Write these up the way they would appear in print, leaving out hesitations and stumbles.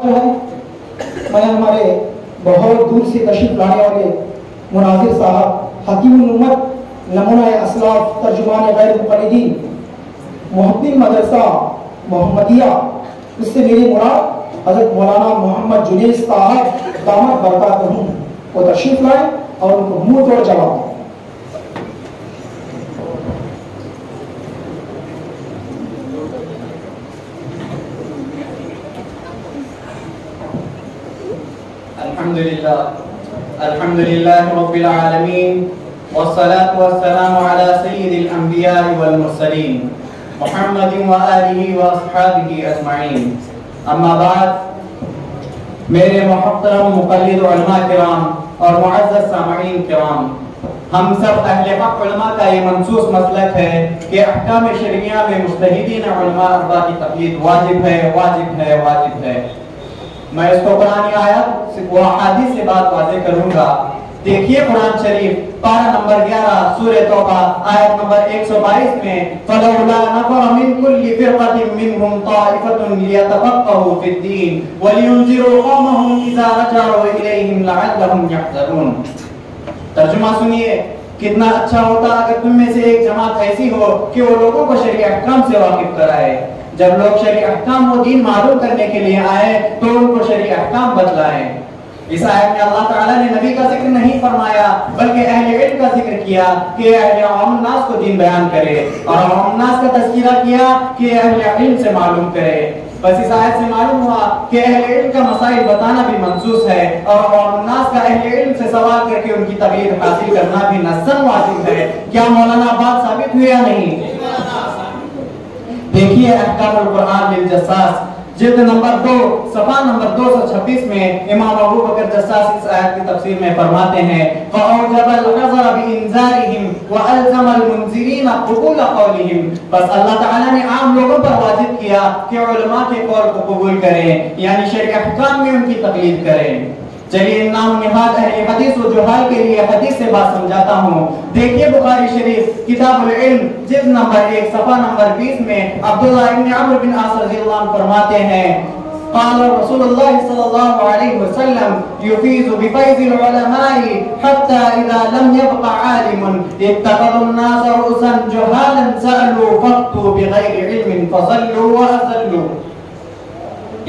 जो है मैं हमारे बहुत दूर से तशरीफ लाने वाले मुनाजिर साहब हकीमुल उम्मत नमूना असलाफ तर्जुमान गैर मुक़ल्लिदीन मुहद्दिन मदरसा मोहम्मदिया उससे मेरी मुराद हज़रत मौलाना मोहम्मद जुनैद साहब दामत बरकातहू वो तशरीफ लाए और उनको मुंह तोड़ जवाब दें। अल्हम्दुलिल्लाह रब्बिल आलमीन वस्सलातु वस्सलामु अला सय्यिदिल अंबिया वल मुरसलीन मुहम्मदिन व आलिहि व अस्हाबिहि अजमईन। अम्मा बाद मेरे मुहतरम मुक़ल्लिद उलमा किराम और मुअज़्ज़ज़ सामईन किराम, हम सब अहले हक़ उलमा का ये मंसूस मसलक है कि अहकाम शरिया में मुज्तहिदीन उलमा अरबा की तक़लीद वाजिब है, वाजिब है, वाजिब है। मैं इसको कुरानी आयत व हदीस से बात वाज़ेह करूंगा। देखिए कुरान शरीफ पारा नंबर 11 सूरह तौबा आयत नंबर 122 में फलौला नफर मिन कुल्ली फिरक़तिन मिनहुम ताइफ़तुन लियतफ़क़हू फ़िद्दीन व लियुनज़िरू कौमहुम इज़ा रजअू इलैहिम लअल्लहुम यहज़रून। तर्जुमा सुनिए, कितना अच्छा होता अगर तुम में से एक जमात ऐसी हो कि वो लोगों को शरीयत अहकाम से वाकिफ कराए। जब लोग शरीयत अहकाम व दीन मालूम करने के लिए आए तो उनको शरीयत अहकाम बतलाएं। इस आयत में अल्लाह ताला ने नबी का जिक्र नहीं फरमाया बल्कि अहले इल्म का जिक्र किया कि अहले आम नास को दीन बयान करे, और आम नास का तज़किरा किया कि अहले इल्म से मालूम करे। बस इस आयत से मालूम हुआ कि अहले इल्म का मसाइल बताना भी मंसूस है और आम नास का अहले इल्म से सवाल करके उनकी तक़लीद हासिल करना भी नस्सन वाजिब है। क्या मौलाना बात साबित हुई या नहीं? देखिए अहकामुल कुरान लिल जस्सास जिल्द नंबर 2 सफ़ा नंबर 226 में इमाम अबू बकर जस्सास इस आयत की तफसीर में फरमाते हैं फ़अौजबल अज़र बिइंज़ारिहिम व अल्ज़मल मुनज़िरीन क़बूल क़ौलिहिम। बस अल्लाह ताला ने आम लोगों पर वाजिब किया कि उलमा के कौल को कबूल करें, यानी शरीयत अहकाम में उनकी तक़लीद करें। चलिए नाम निहाद अहले हदीस व जुहाल के लिए हदीस से बात समझाता हूँ। देखिए बुखारी शरीफ किताबुल इल्म जिल्द नंबर 1 सफ़ा नंबर 20 में अब्दुल्लाह इब्न अम्र बिन आस रज़ियल्लाहु अन्हु फरमाते हैं क़ाल रसूलुल्लाह सल्लल्लाहु अलैहि वसल्लम युफ़ीज़ु बिफ़ैज़िल उलमाई हत्ता इज़ा लम यब्क़ आलिमुन इत्तख़ज़ु अन्नास रु'ूसन जुहालन सअलू फ़अ्तू बिग़ैरि इल्मिन फ़ज़ल्लू व अज़ल्लू।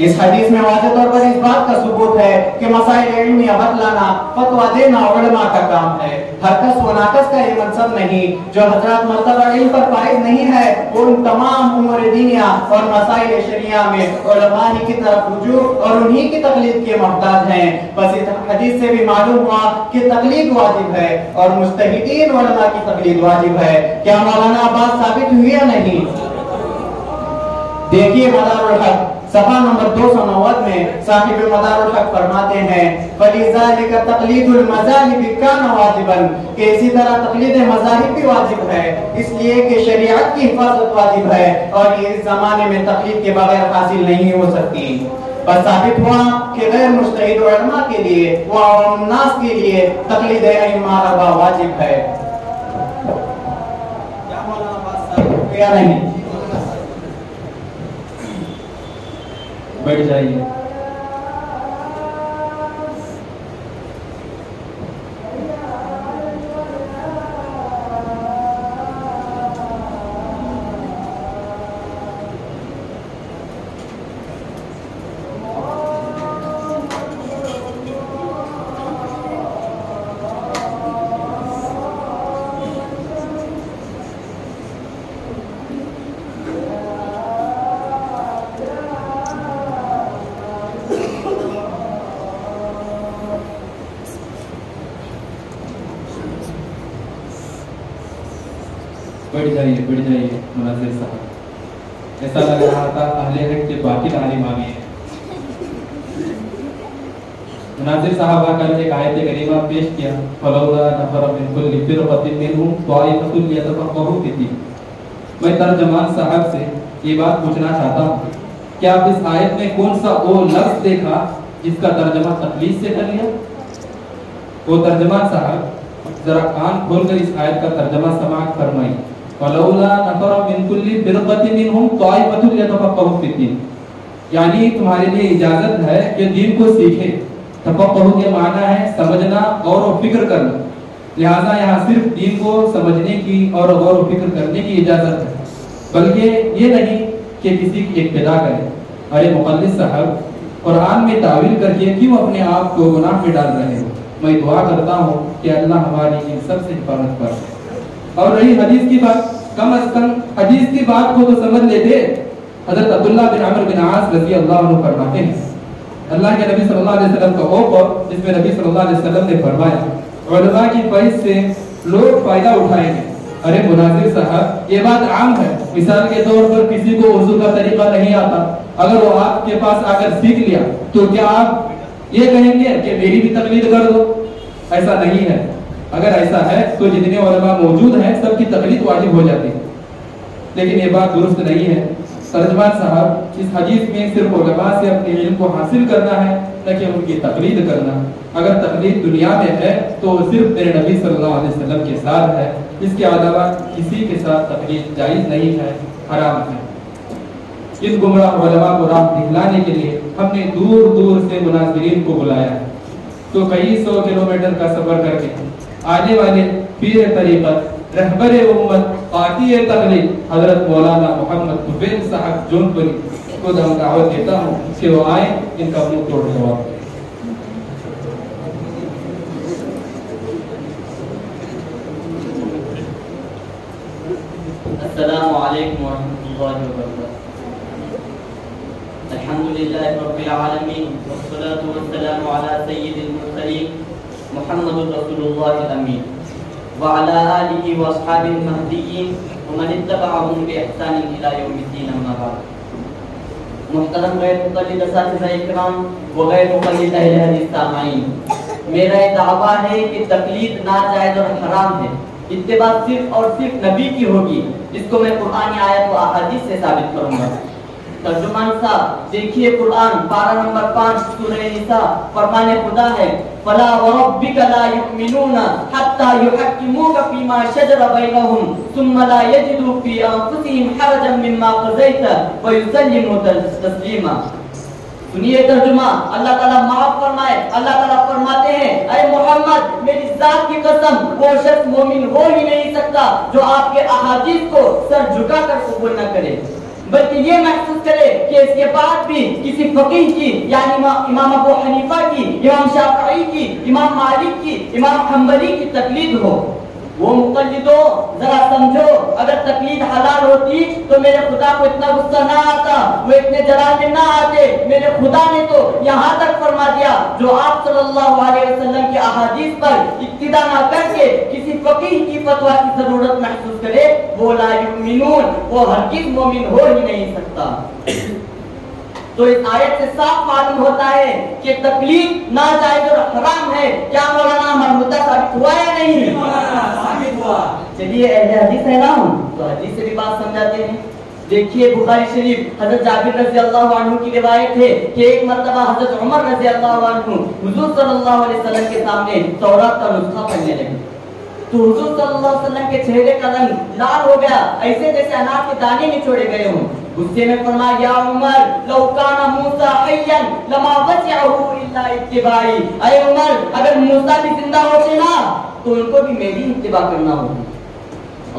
इस हदीस में वाज़ेह तौर पर इस बात का सबूत है कि मसाइल इल्मिया बतलाना, फतवा देना उलमा का काम है। हरकस व नाकस का ये मनसब नहीं। जो हजरत मर्तबा इल्म पर फाइज नहीं है उन तमाम उमूर दीनिया और मसाइल शरिया में उलमा ही की तरफ रुजू और उन्हीं की तक़लीद के मोहताज हैं। बस इस हदीस से भी मालूम हुआ कि तक़लीद वाजिब है और मुज्तहिदीन उलमा की तक़लीद वाजिब है। क्या मौलाना बात साबित हुई या नहीं? देखिए मदारुल हक सफ़ा नंबर 290 में साहिब मदारुल हक फरमाते हैं फलिज़ालिका तक़लीदुल मज़ाहिब कान वाजिबन, कि इसी तरह तक़लीद मज़ाहिब भी वाजिब है, इसलिए कि शरीयत की हिफाजत वाजिब है और ये इस ज़माने में तक़लीद के बगैर हासिल नहीं हो सकती। बस साबित हुआ कि गैर मुज्तहिद उलमा के लिए व आवाम नास के लिए तक़लीद अइम्मा अरबा वाजिब है। क्या मौलाना बात साबित हुई या नहीं? बैठ जाइए। बैठ जाइए मुनाज़िर साहब। ऐसा लग रहा था अहले हक के बाकी आलिम आ गए हैं। मुनाज़िर साहब आकर एक आयत करीमा पेश किया फलौला नफर मिन कुल्ली फिरक़तिन मिनहुम ताइफ़तुन लियतफ़क़हू फ़िद्दीन। मैं तर्जुमान साहब से ये बात पूछना चाहता हूँ, क्या आप इस आयत में कौन सा वो लफ्ज़ देखा जिसका तर्जुमा तक़लीद से कर लिया? वो तर्जुमान साहब जरा कान खोलकर इस आयत का तर्जुमा समाअत फरमाइए। फलौला नफर मिन कुल्ली फिरक़तिन मिनहुम ताइफ़तुन लियतफ़क़हू फ़िद्दीन। یعنی تمہارے لیے اجازت ہے کہ دین کو سیکھے۔ تفقہ کے معنی ہے سمجھنا، غور و فکر کرنا، لہذا یہاں صرف دین کو سمجھنے کی اور غور و فکر کرنے کی اجازت ہے، بلکہ یہ نہیں کہ کسی کی اقتدا کرے۔ ارے مقلد صاحب، قرآن میں تعویل کر کے کیوں اپنے آپ کو گناہ میں ڈال رہے ہو؟ میں دعا کرتا ہوں کہ اللہ ہماری ان سب سے حفاظت کرے۔ اور رہی حدیث کی بات، کم از کم حدیث کی بات کو تو سمجھ لیتے۔ حضرت عبداللہ بن عمرو بن عاص رضی اللہ عنہ فرماتے ہیں، اللہ کے نبی صلی اللہ علیہ وسلم کا وہ قول جس میں نبی صلی اللہ علیہ وسلم نے فرمایا علماء کی فیض سے لوگ فائدہ اٹھائیں گے۔ ارے مناظر صاحب، یہ بات عام ہے۔ مثال کے طور پر کسی کو وضو کا طریقہ نہیں آتا، اگر وہ آپ کے پاس آ کر سیکھ لیا تو کیا آپ یہ کہیں گے کہ میری بھی تقلید کر دو؟ ایسا نہیں ہے۔ اگر ایسا ہے تو جتنے علماء موجود ہیں سب کی تقلید واجب ہو جاتی ہے، لیکن یہ بات درست نہیں ہے۔ ترجمان صاحب، اس حدیث میں صرف علماء سے اپنے علم کو حاصل کرنا ہے، نہ کہ ان کی تقلید کرنا۔ اگر تقلید دنیا میں ہے تو صرف میرے نبی صلی اللہ علیہ وسلم کے ساتھ ہے، اس کے علاوہ کسی کے ساتھ تقلید جائز نہیں ہے، حرام ہے۔ ان گمراہ علماء کو راہ دکھلانے کے لیے ہم نے دور دور سے مناظرین کو بلایا ہے، تو کئی 100 کلومیٹر کا سفر کر کے آنے والے پیر طریقت، رہبر امت، قاطع تقلید حضرت مولانا محمد طفیل صاحب جونپوری کو دعوت دیتا ہوں کہ وہ آئیں، ان کا منہ توڑ جواب دیں۔ السلام علیکم ورحمۃ اللہ وبرکاتہ۔ الحمدللہ رب العالمین والصلاة والسلام علی سید المرسلین محمد رسول اللہ الامین وعلی آلہ واصحابہ المہدیین ومن اتبعهم بإحسان الی یوم الدین، اما بعد۔ محترم غیر مقلد اساتذہ اکرام و غیر مقلد اہل حدیث سامعین، میرا یہ دعویٰ ہے کہ تقلید ناجائز اور حرام ہے، اتباع صرف اور صرف نبی کی ہوگی۔ اس کو میں قرآن آیت و احادیث سے ثابت کروں گا۔ ترجمان صاحب دیکھیے، قرآن پارہ نمبر 5 سورہ نساء، فرمان خدا ہے فلا وربک لا یؤمنون حتی یحکموک فیما شجر بینہم ثم لا یجدوا فی انفسہم حرجا مما قضیت ویسلموا تسلیما۔ سنیے ترجمہ، اللہ تعالیٰ معاف فرمائے۔ اللہ تعالیٰ فرماتے ہیں اے محمد، میری ذات کی قسم، وہ شخص مومن ہو ہی نہیں سکتا جو آپ کے احادیث کو سر جھکا کر قبول نہ کرے، بلکہ یہ محسوس کرے کہ اس کے بعد بھی کسی فقیہ کی، یعنی امام ابو حنیفہ کی، امام شافعی کی، امام مالک کی، امام حنبلی کی تقلید ہو۔ وہ مقلدوں ذرا سمجھو، اگر تقلید حلال ہوتی تو میرے خدا کو اتنا غصہ نہ آتا، وہ اتنے جلال میں نہ آتے۔ میرے خدا نے تو یہاں تک فرما دیا، جو آپ صلی اللہ علیہ وسلم کے احادیث پر اقتدا نہ کر کے کسی فقیہ کی فتویٰ کی ضرورت محسوس کرے، وہ لا یؤمنون، وہ ہرگز مومن ہو ہی نہیں سکتا۔ تو اس آیت سے صاف معلوم ہوتا ہے کہ تقلید ناجائز اور حرام ہے۔ کیا مولانا ہمارا مدعا ثابت ہوا یا نہیں؟ ثابت ہوا۔ چلیے اہل حدیث ہے نا ہم، تو حدیث سے بھی بات سمجھاتے ہیں۔ دیکھیے بخاری شریف حضرت جابر رضی اللہ عنہ کی روایت ہے کہ ایک مرتبہ حضرت عمر رضی اللہ عنہ حضور صلی اللہ علیہ وسلم کے سامنے تورات کا نسخہ پڑھنے لگے، تو حضور صلی اللہ علیہ وسلم کے چہرے کا رنگ لال ہو گیا، ایسے جیسے انار کے دانے نچوڑے گئے ہوں۔ غصے میں فرمایا یا عمر لو کان موسیٰ حیا لما وسعہ الا اتباعی، اے عمر اگر موسیٰ بھی زندہ ہوتے نا تو ان کو بھی میری اتباع کرنا ہوگی۔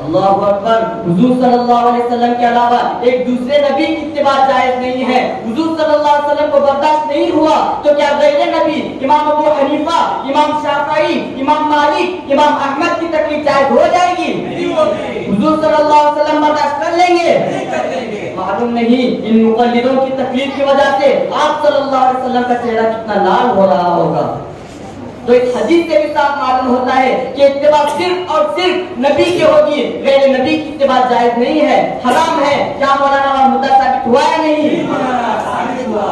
اللہ اکبر۔ حضور صلی اللہ علیہ وسلم کے علاوہ ایک دوسرے نبی کی اتباع جائز نہیں ہے۔ حضور صلی اللہ علیہ وسلم کو برداشت نہیں ہوا تو کیا غیر نبی امام ابو حنیفہ، امام شافعی، امام مالک، امام احمد کی تقلید جائز ہو جائے گی؟ حضور صلی اللہ علیہ وسلم برداشت کر لیں گے؟ معلوم نہیں ان مقلدوں کی تقلید کی وجہ سے آپ صلی اللہ علیہ وسلم کا چہرہ کتنا لال ہو رہا ہوگا۔ تو اس حدیث سے بھی صاف معلوم ہوتا ہے کہ اتباع صرف اور صرف نبی کی ہوگی، غیر نبی کی اتباع جائز نہیں ہے، حرام ہے۔ کیا مولانا ہمارا مدعا ثابت ہوا یا نہیں؟ ثابت ہوا۔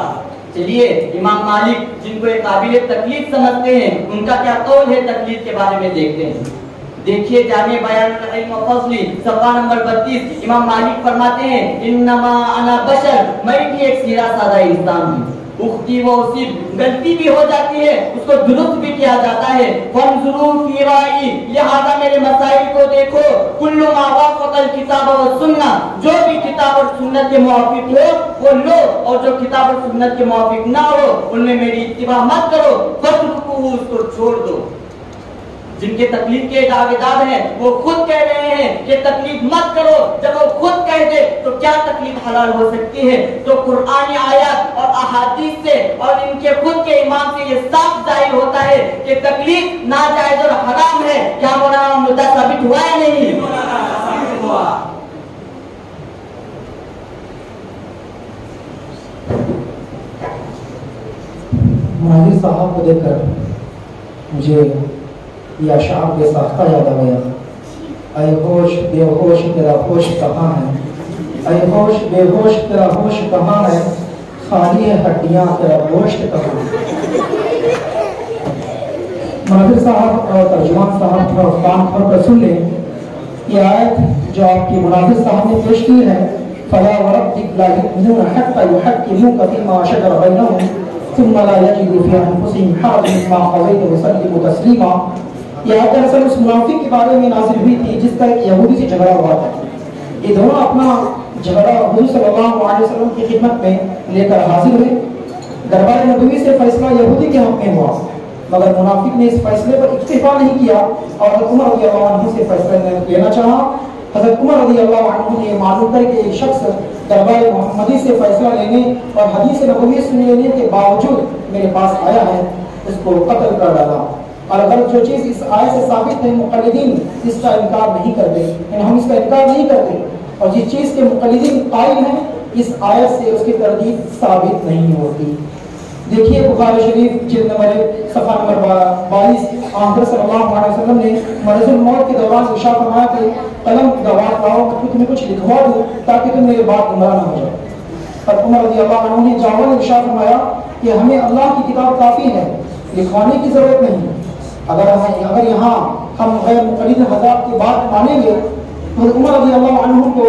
چلیے امام مالک جن کو ایک قابل تقلید سمجھتے ہیں، ان کا کیا قول ہے تقلید کے بارے میں دیکھتے ہیں۔ دیکھیے جامع بیان العلم و فضل صفحہ نمبر 32، امام مالک فرماتے ہیں انما انا بشر، میں بھی ایک سیدھا سادہ انسان ہوں۔ उख्ती वो उसी गलती भी हो जाती है, उसको दुरुस्त भी किया जाता है। फंजुरू फी राई, लिहाजा मेरे मसाइल को देखो। कुल्लु मा वाफ़क़ल किताब व सुन्ना, जो भी किताब और सुन्नत के मुवाफिक हो वो लो, और जो किताब और सुन्नत के मुवाफिक ना हो उनमें मेरी इत्तिबा मत करो। फत्रुकूहु, उसको छोड़ दो। जिनके तकलीफ के दावेदार हैं वो खुद कह रहे हैं कि तकलीफ मत करो। जब वो खुद कह दे तो क्या तकलीफ हलाल हो सकती है? तो कुरानी आयत और अहादीस से और इनके खुद के ईमान से ये साफ जाहिर होता है कि तकलीफ नाजायज और हराम है। क्या मौलाना मुद्दा साबित हुआ है? नहीं हुआ। मुनाजिर साहब को देखकर मुझे ये अशार के साख्ता याद आ गया। ऐ होश बेहोश तेरा होश कहाँ है, ऐ होश बेहोश तेरा होश कहाँ है, खाली है हड्डियाँ तेरा गोश्त कहाँ है। मुनाजिर साहब और तर्जुमान साहब और कान खोल कर सुन लें। ये आयत जो आपकी मुनाजिर साहब ने पेश की है, फला वरब्बिक ला युमिनूना हत्ता युहक्किमूका फीमा शजरा बैनहुम सुम्मा ला यजिदू फी अनफुसिहिम हरजन मिम्मा क़ज़ैत व युसल्लिमू तस्लीमा। यह दरअसल उस मुनाफिक के बारे में नाज़िल हुई थी जिसका एक यहूदी से झगड़ा हुआ था। ये दोनों अपना झगड़ा हुज़ूर सल्लल्लाहु अलैहि वसल्लम की खिदमत में लेकर हाजिर हुए। दरबार नबवी से फैसला यहूदी के हक में हुआ, मगर मुनाफिक ने इस फैसले पर इक्तिफा नहीं किया और हज़रत उमर रज़ियल्लाहु अन्हु से फैसला लेना चाहा। हज़रत उमर रज़ियल्लाहु अन्हु ने मालूम करके एक शख्स दरबार मोहम्मदी से फैसला लेने और हदीस नबवी सुन लेने के बावजूद मेरे पास आया है, उसको कत्ल कर डाला। और अगर जो चीज़ इस आयत से साबित है मुक़ल्लिदीन इसका इनकार नहीं करते, यानी हम इसका इनकार नहीं करते, और जिस चीज़ के मुक़ल्लिदीन कायल हैं इस आयत से उसकी तरदीद साबित नहीं होती। देखिए बुखारी शरीफ जिल्द नंबर 1 सफ़ा नंबर 22, आक़ा सल्लल्लाहु अलैहि वसल्लम ने मरज़ुल मौत के दौरान इरशाद फरमाया कि कलम गवाह लाओ, मैं तुम्हें कुछ लिखवा दूँ ताकि तुम मेरी बात गुमराह न हो जाओ। और उमर रज़ियल्लाहु अन्हु ने जावल इरशाद फरमाया कि हमें अल्लाह की किताब काफ़ी है, लिखवाने की ज़रूरत नहीं। अगर यहाँ हम गैर मुक़ल्लिद हज़रात की बात मानेंगे तो उमर रज़ियल्लाहु अन्हु को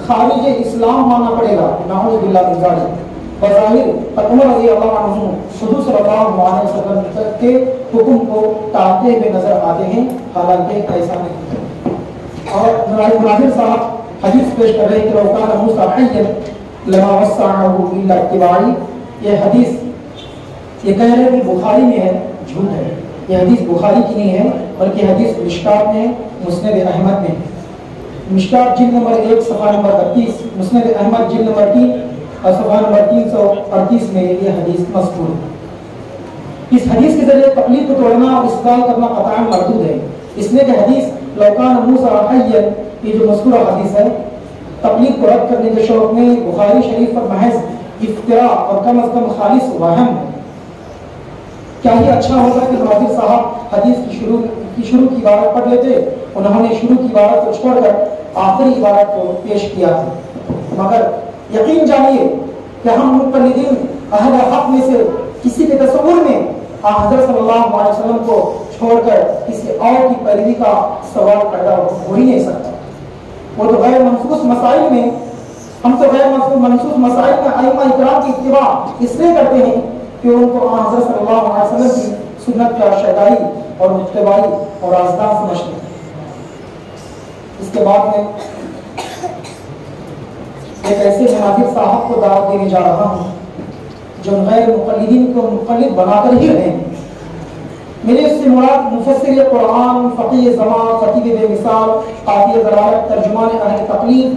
खारिज इस्लाम मानना पड़ेगा। नऊज़ बिल्लाह मिन ज़ालिक। बज़ाहिर उमर रज़ियल्लाहु अन्हु हुज़ूर सल्लल्लाहु अलैहि वसल्लम के हुक्म को टालते हुए नजर आते हैं, हालांकि ऐसा नहीं। और मुनाजिर साहब हदीस पेश कर रहे थे, वकान मूसा हय्यन लमा वस्सअहु इल्ला इत्तिबाई। ये हदीस ये कह रहे हैं कि बुखारी में है, झूठ है। ये हदीस बुखारी की नहीं है बल्कि हदीस मिशकात में, मुस्नद अहमद में। मिशकात जिल्द नंबर 1 सफ़ा नंबर 32, मुस्नद अहमद जिल्द नंबर 3 और सफ़ा नंबर 338 में ये हदीस मज़कूर है। इस हदीस के जरिए तक़लीद को तोड़ना और इस्तेमाल करना क़तअन मरदूद है। इसलिए कि हदीस लौकान मूसा हय्यन, ये जो मज़कूर हदीस है, तक़लीद को रद्द करने के शौक़ में बुखारी शरीफ पर महज इफ्तिरा और कम अज़ कम खालिस वहम है। क्या ही अच्छा होगा कि मुनाजिर साहब हदीस की शुरू की इबारत पढ़ लेते। उन्होंने शुरू की इबारत को छोड़कर आखिरी इबारत को पेश किया था। मगर यकीन जानिए कि हम मुक़ल्लिदीन अहले हक़ में से किसी के तसव्वुर में हज़रत सल्लल्लाहु अलैहि वसल्लम को छोड़कर किसी और की पैरवी का सवाल पैदा हो ही नहीं सकता। वो तो गैर मनसूस मसाइल में, हम तो गैर मनसूस मसाइल में अइम्मा इकराम की इत्तिबा इसलिए करते हैं कि उनको हज़रत सल्लल्लाहु अलैहि वसल्लम की सुन्नत का शैदाई और मुत्तबाई और राज़दार समझते हैं। इसके बाद में एक ऐसे मुनाजिर साहब को दावत देने जा रहा हूँ जो गैर मुक़ल्लिदीन को मुक़ल्लिद बनाकर ही रहें। मेरे इससे मुराद मुफस्सिर कुरान, फ़क़ीह ज़मान, ख़तीब बेमिसाल, क़ादी ज़लालत, तर्जुमान अहले तक़लीद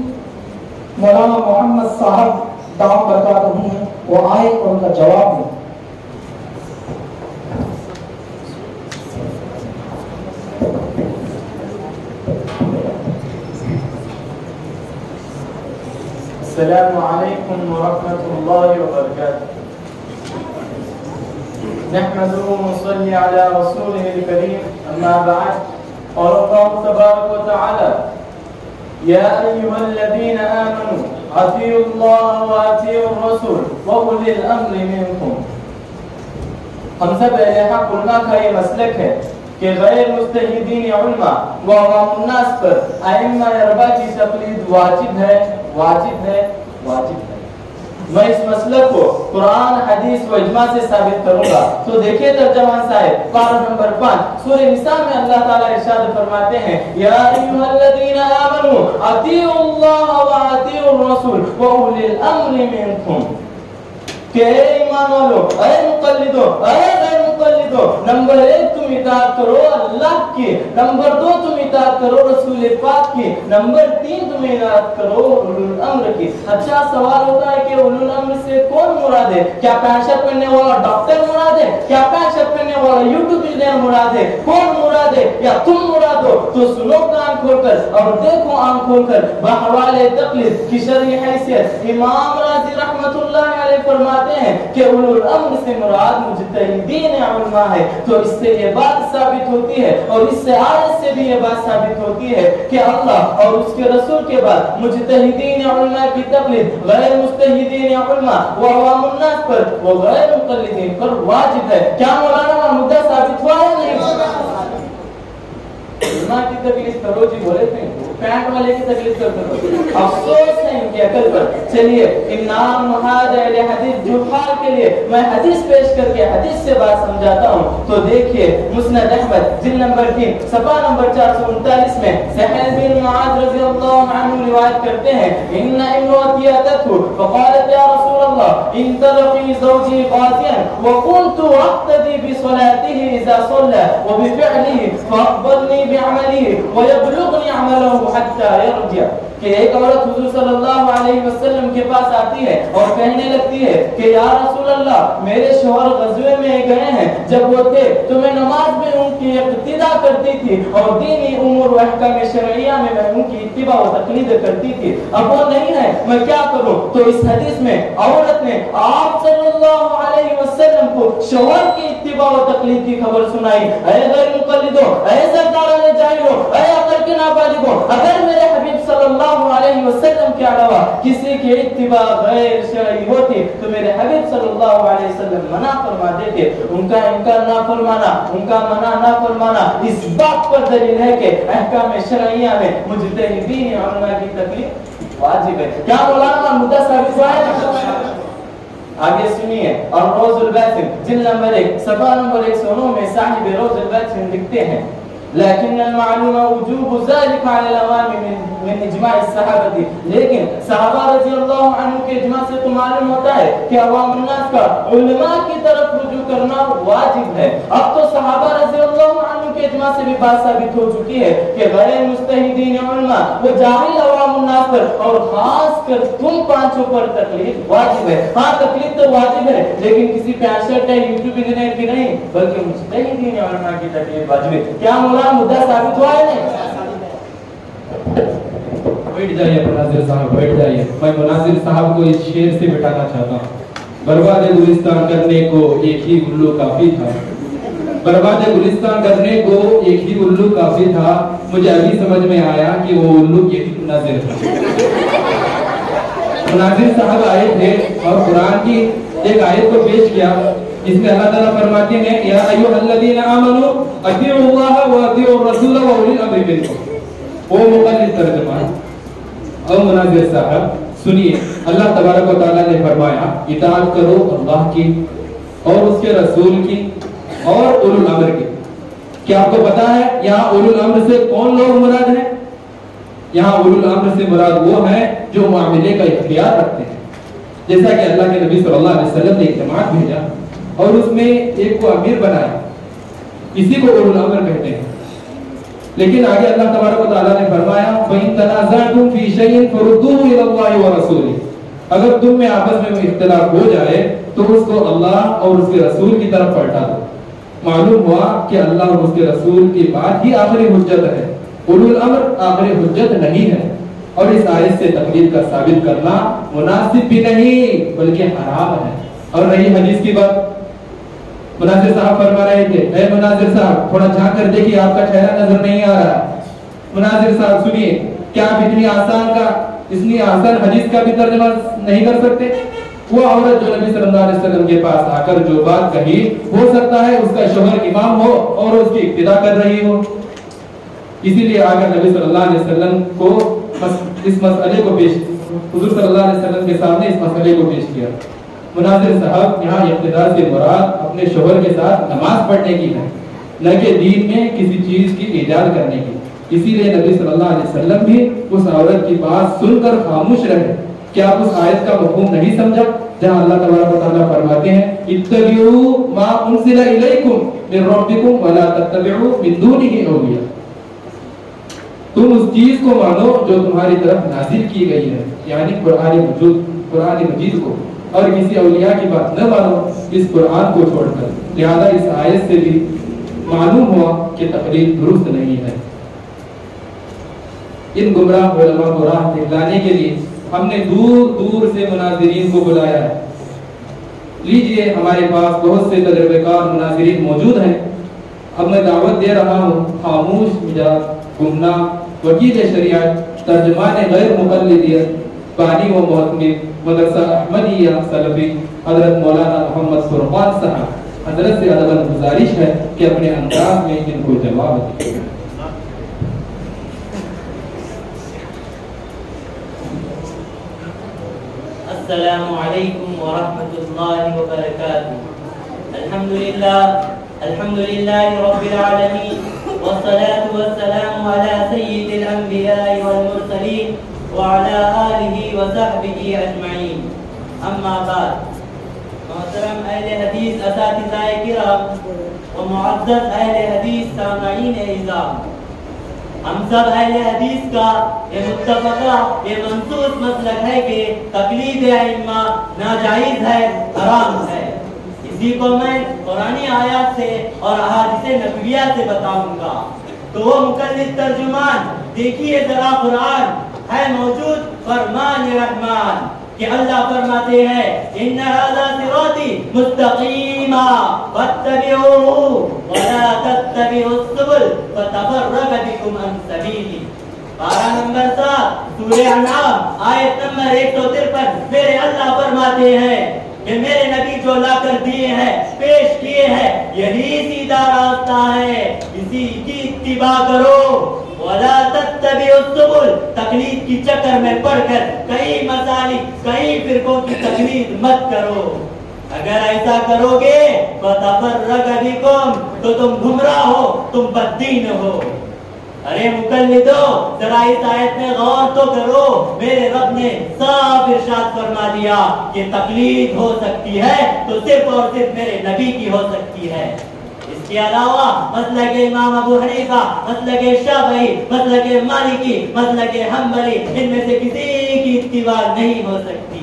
मौलाना मोहम्मद साहब दाम बरकातहू हैं, वो आए और उनका जवाब दें। अस्सलामु अलैकुम व रहमतुल्लाहि व बरकातुहू। नहमदुहु व नसल्ली अला रसूलिहिल करीम, अम्मा बअद। और अल्लाह तबारक व तआला या अय्युहल्लज़ीना आमनू अतीउल्लाह व अतीउर रसूल व उलिल अम्रि मिनकुम। हम सब अहले हक़ उलमा का ये मसलक है कि गैर मुज्तहिदीन उलमा व अवामुन्नास पर अइम्मा अरबा की तक़लीद वाजिब है, वाजिब है, वाजिब है। میں اس مسلک کو قرآن حدیث و اجماع سے ثابت کروں گا. تو دیکھیے ترجمان صاحب پارہ نمبر 5 سورہ نساء میں اللہ تعالیٰ ارشاد فرماتے ہیں یا ایھا الذین آمنوا اطیعوا اللہ واطیعوا الرسول واولی الامر منکم کہ اے ایمان والو، اے مقلدو، اے غیر مقلدو، نمبر 1 تم اطاعت کرو اللہ کی، نمبر 2 تم اطاعت کرو رسول پاک کی، نمبر 3 تم اطاعت کرو اولو الامر کی. اچھا سوال ہوتا ہے کہ اولو الامر سے کون مراد ہے؟ کیا پینٹ شرٹ پہننے والا ڈاکٹر مراد ہے؟ کیا پینٹ شرٹ پہننے والا یوٹیوب انجینئر مراد ہے؟ کون مراد ہے؟ یا تم مراد ہو؟ تو سنو کان کھول کر اور دیکھو آنکھ کھول کر. بحوالے تقلید کی شرعی حیثیت امام راضی رحمت اللہ علیہ فرماتے ہیں کہ اولو الامر سے مراد مجتہدین علماء ہے. تو اس سے یہ بات ثابت ہوتی ہے اور اس سے آیت سے بھی یہ بات ثابت ہوتی ہے کہ اللہ اور اس کے رسول کے بعد مجتہدین علماء کی تقلید غیر مجتہدین علماء و عوام الناس پر و غیر مقلدین پر واجب ہے. کیا مولانا مدعا ثابت ہوا ہے نہیں؟ علماء کی تقلید کرو جی بولے تھے، پینٹ والے کی تقلید کرو. افسوس ہے ان کی عقل پر. چلیے انعام محاذ اہل حدیث جوحال کے لیے میں حدیث پیش کر کے حدیث سے بات سمجھاتا ہوں. تو دیکھیے مسند احمد جلد نمبر 3 صفحہ نمبر 439 میں سہل بن معاذ رضی اللہ عنہ روایت کرتے ہیں ان امراتی اتته فقالت یا رسول اللہ انطلقی زوجی غازیا وكنت اقتدی بصلاته اذا صلى وبفعله فاقبلني بعمله ويبلغني عمله حتى يرجع. کہ ایک عورت حضور صلی اللہ علیہ وسلم کے پاس آتی ہے اور کہنے لگتی ہے کہ یا رسول اللہ میرے شوہر غزوے میں گئے ہیں، جب وہ تھے تو میں نماز میں ان کی اقتداء کرتی تھی اور دینی امور و احکام شرعیہ میں ان کی اتباع و تقلید کرتی تھی. اب وہ نہیں ہے، میں کیا کروں؟ تو اس حدیث میں عورت نے آپ صلی اللہ علیہ وسلم کو شوہر کی اتباع و تقلید کی خبر سنائی. اے غیر مقلدو، اے سرداران جاہلو، اے عقل کے نابالغو، اگر میرے حبیب صلی اللہ علیہ وسلم کے علاوہ کسی کی اتباع غیر شرعی ہوتی تو میرے حبیب صلی اللہ علیہ وسلم منع فرما دیتے. ان کا انکار نہ فرمانا، ان کا منع نہ فرمانا اس بات پر دلیل ہے کہ احکام شرعیہ میں مجتہدین علماء کی تقلید واجب ہے. کیا مولانا مدعا ثابت ہوا ہے؟ آگے سنیے. اور روز الباسم جلد نمبر 1 صفحہ نمبر 109 میں صاحب روز الباسم لکھتے ہیں لیکن المعلوم وجوب ذلك على العوام من اجماع الصحابہ. لیکن صحابہ رضی اللہ عنہ کے اجماع سے تو معلوم ہوتا ہے کہ عوام الناس کا علماء کی طرف رجوع کرنا واجب ہے. اب تو صحابہ رضی اللہ عنہ کے اجماع سے بھی بات ثابت ہو چکی ہے کہ غیر مجتہدین علماء وہ جاہل عوام الناس پر اور خاص کر تم پانچوں پر تقلید واجب ہے. ہاں تقلید تو واجب ہے لیکن کسی پیشنٹ ہے یوٹیوب انجینئر کی نہیں بلکہ مجتہدین علماء کی تقلید واجب ہے. کیا مولانا مدعا ثابت ہوا ہے نہیں؟ بیٹھ جائیے مناظر صاحب، بیٹھ جائیے. میں مناظر صاحب کو اس شعر سے بٹھانا چاہتا ہوں. برباد گلستان کرنے کو ایک ہی الو کافی تھا، برباد گلستان کرنے کو ایک ہی الو کافی تھا. مجھے ابھی سمجھ میں آیا کہ وہ الو یہی مناظر تھا. مناظر صاحب آئے تھے اور قرآن کی ایک آیت کو پیش کیا. اس میں اللہ تعالیٰ فرماتے ہیں یا ایھا الذین آمنوا اطیعوا اللہ واطیعوا الرسول واولی الامر منکم. وہ مقلد ترجمہ اور مناظر صاحب سنیے. اللہ تبارک و تعالیٰ نے فرمایا اطاعت کرو اللہ کی اور اس کے رسول کی اور اولو الامر کی. کیا آپ کو پتا ہے یہاں اولو الامر سے کون لوگ مراد ہیں؟ یہاں اولو الامر سے مراد وہ ہیں جو معاملے کا اختیار رکھتے ہیں. جیسا کہ اللہ کے نبی صلی اللہ علیہ وسلم نے ایک جماعت بھیجا اور اس میں ایک کو امیر بنایا، اسی کو اولو الامر کہتے ہیں. لیکن آگے اللہ تبارک و تعالیٰ نے فرمایا فَإِن تَنَازَعْتُمْ فِي شَيْءٍ فَرُدُّوهُ إِلَى اللَّهِ وَرَسُولِهِ. اگر تم میں آپس میں اختلاف ہو جائے تو اس کو اللہ اور اس کے رسول کی طرف پلٹا دو. معلوم ہوا کہ اللہ اور اس کے رسول کی بات ہی آخری حجت ہے، اولو الامر آخری حجت نہیں ہے. اور اس آیت سے تقلید کا ثابت کرنا مناسب بھی نہیں بلکہ حرام ہے. اور رہی حدیث کی بات، مناظر صاحب فرما رہے تھے اے مناظر صاحب تھوڑا جھانک کر دیکھیے آپ کا چہرہ نظر نہیں آ رہا. مناظر صاحب سنیے، کیا آپ اتنی آسان حدیث کا بھی ترجمہ نہیں کر سکتے؟ وہ عورت جو نبی صلی اللہ علیہ وسلم کے پاس آ کر جو بات کہی ہو سکتا ہے اس کا شوہر امام ہو اور اس کی اقتدا کر رہی ہو. اسی لیے آگر نبی صلی اللہ علیہ وسلم کو اس مسئلے کو پیش हुजूर सल्लल्लाहु अलैहि वसल्लम के सामने इस मसले को पेश किया। मुनाजिर साहब, यहाँ इक़्तिदा से मुराद अपने शोहर के साथ नमाज पढ़ने की है, न कि दीन में किसी चीज की ईजाद करने की। इसीलिए नबी सल्लल्लाहु अलैहि वसल्लम भी उस औरत की बात सुनकर खामोश रहे। क्या आप उस आयत का मफ़हूम नहीं समझा जहाँ अल्लाह तबारक व तआला फरमाते हैं इत्तबिऊ मा उनज़िला इलैकुम मिन रब्बिकुम वला तत्तबिऊ मिन दूनिही औलिया। तुम उस चीज को मानो जो तुम्हारी तरफ नाज़िल की गई है, यानी कुरान मजीद को, और किसी औलिया की बात न मानो इस कुरान को छोड़कर। लिहाजा इस आयत से भी मालूम हुआ कि तकलीद दुरुस्त नहीं है। इन गुमराह उलमा को राह दिखलाने के लिए हमने दूर दूर से मुनाजिरीन को बुलाया है। लीजिए, हमारे पास बहुत से तजर्बेकार मुनाजिरीन मौजूद हैं। अब मैं दावत दे रहा हूँ खामोश मिजाज, गुमनाह, वकील शरीयत, तर्जुमान गैर मुक़ल्लिदियत, बानी व मुहतमिद, मदरसा अहमदिया सलफी हजरत मौलाना मोहम्मद फुरकान साहब, हजरत से अदबन गुजारिश है कि अपने अंदाज में इनको जवाब दें। अस्सलामु अलैकुम व रहमतुल्लाहि व बरकातुहू। अल्हम्दुलिल्लाहि रब्बिल आलमीन वस्सलातु वस्सलामु अला सय्यिदिल अंबिया'i वल मुरसलीन व अला आलिहि व सहबिहि अजमईन। अम्मा बाद। मोहतरम अहले हदीस असातिज़ाए किराम व मुअज़्ज़ज़ अहले हदीस सामईन इज़ाम, हम सब अहले हदीस का ये मुत्तफ़क़ा ये मंसूस मसलक है कि तक़लीद अइम्मा नाजायज़ है, हराम है। इसी को मैं कुरानी आयत से और अहादीस नबविया से बताऊंगा। तो वो मुक़ल्लिद तर्जुमान देखिए जरा, कुरान है मौजूद फरमान रहमान कि अल्लाह फरमाते हैं इन्ना हाज़ा सिराती मुस्तक़ीमा फत्तबिऊहु वला तत्तबिउस सुबुल फतफर्रक़ बिकुम अन सबीली। पारा नंबर 7 सूरह अनाम आयत नंबर 153 मेरे अल्लाह फरमाते हैं कि मेरे नबी जो ला कर दिए हैं, पेश किए हैं, यही सीधा रास्ता है, इसी की इत्तिबा करो। वला तत्तबिउस सुबुल, तकलीद की चक्कर में पड़कर कई मसालिक कई फिरकों की तकलीद मत करो। अगर ऐसा करोगे फतफर्रक़ बिकुम, तो तुम गुमराह हो, तुम बद्दीन हो। अरे मुकल्लिदो, जरा इस आयत में गौर तो करो। मेरे रब ने साफ इरशाद फरमा दिया कि तकलीद हो सकती है तो सिर्फ और सिर्फ मेरे नबी की हो सकती है। इसके अलावा मसलक इमाम अबू हनीफा, मसलक शाफई, मसलक मालिकी, मसलक हम्बली, इनमें से किसी की इत्तिबा नहीं हो सकती।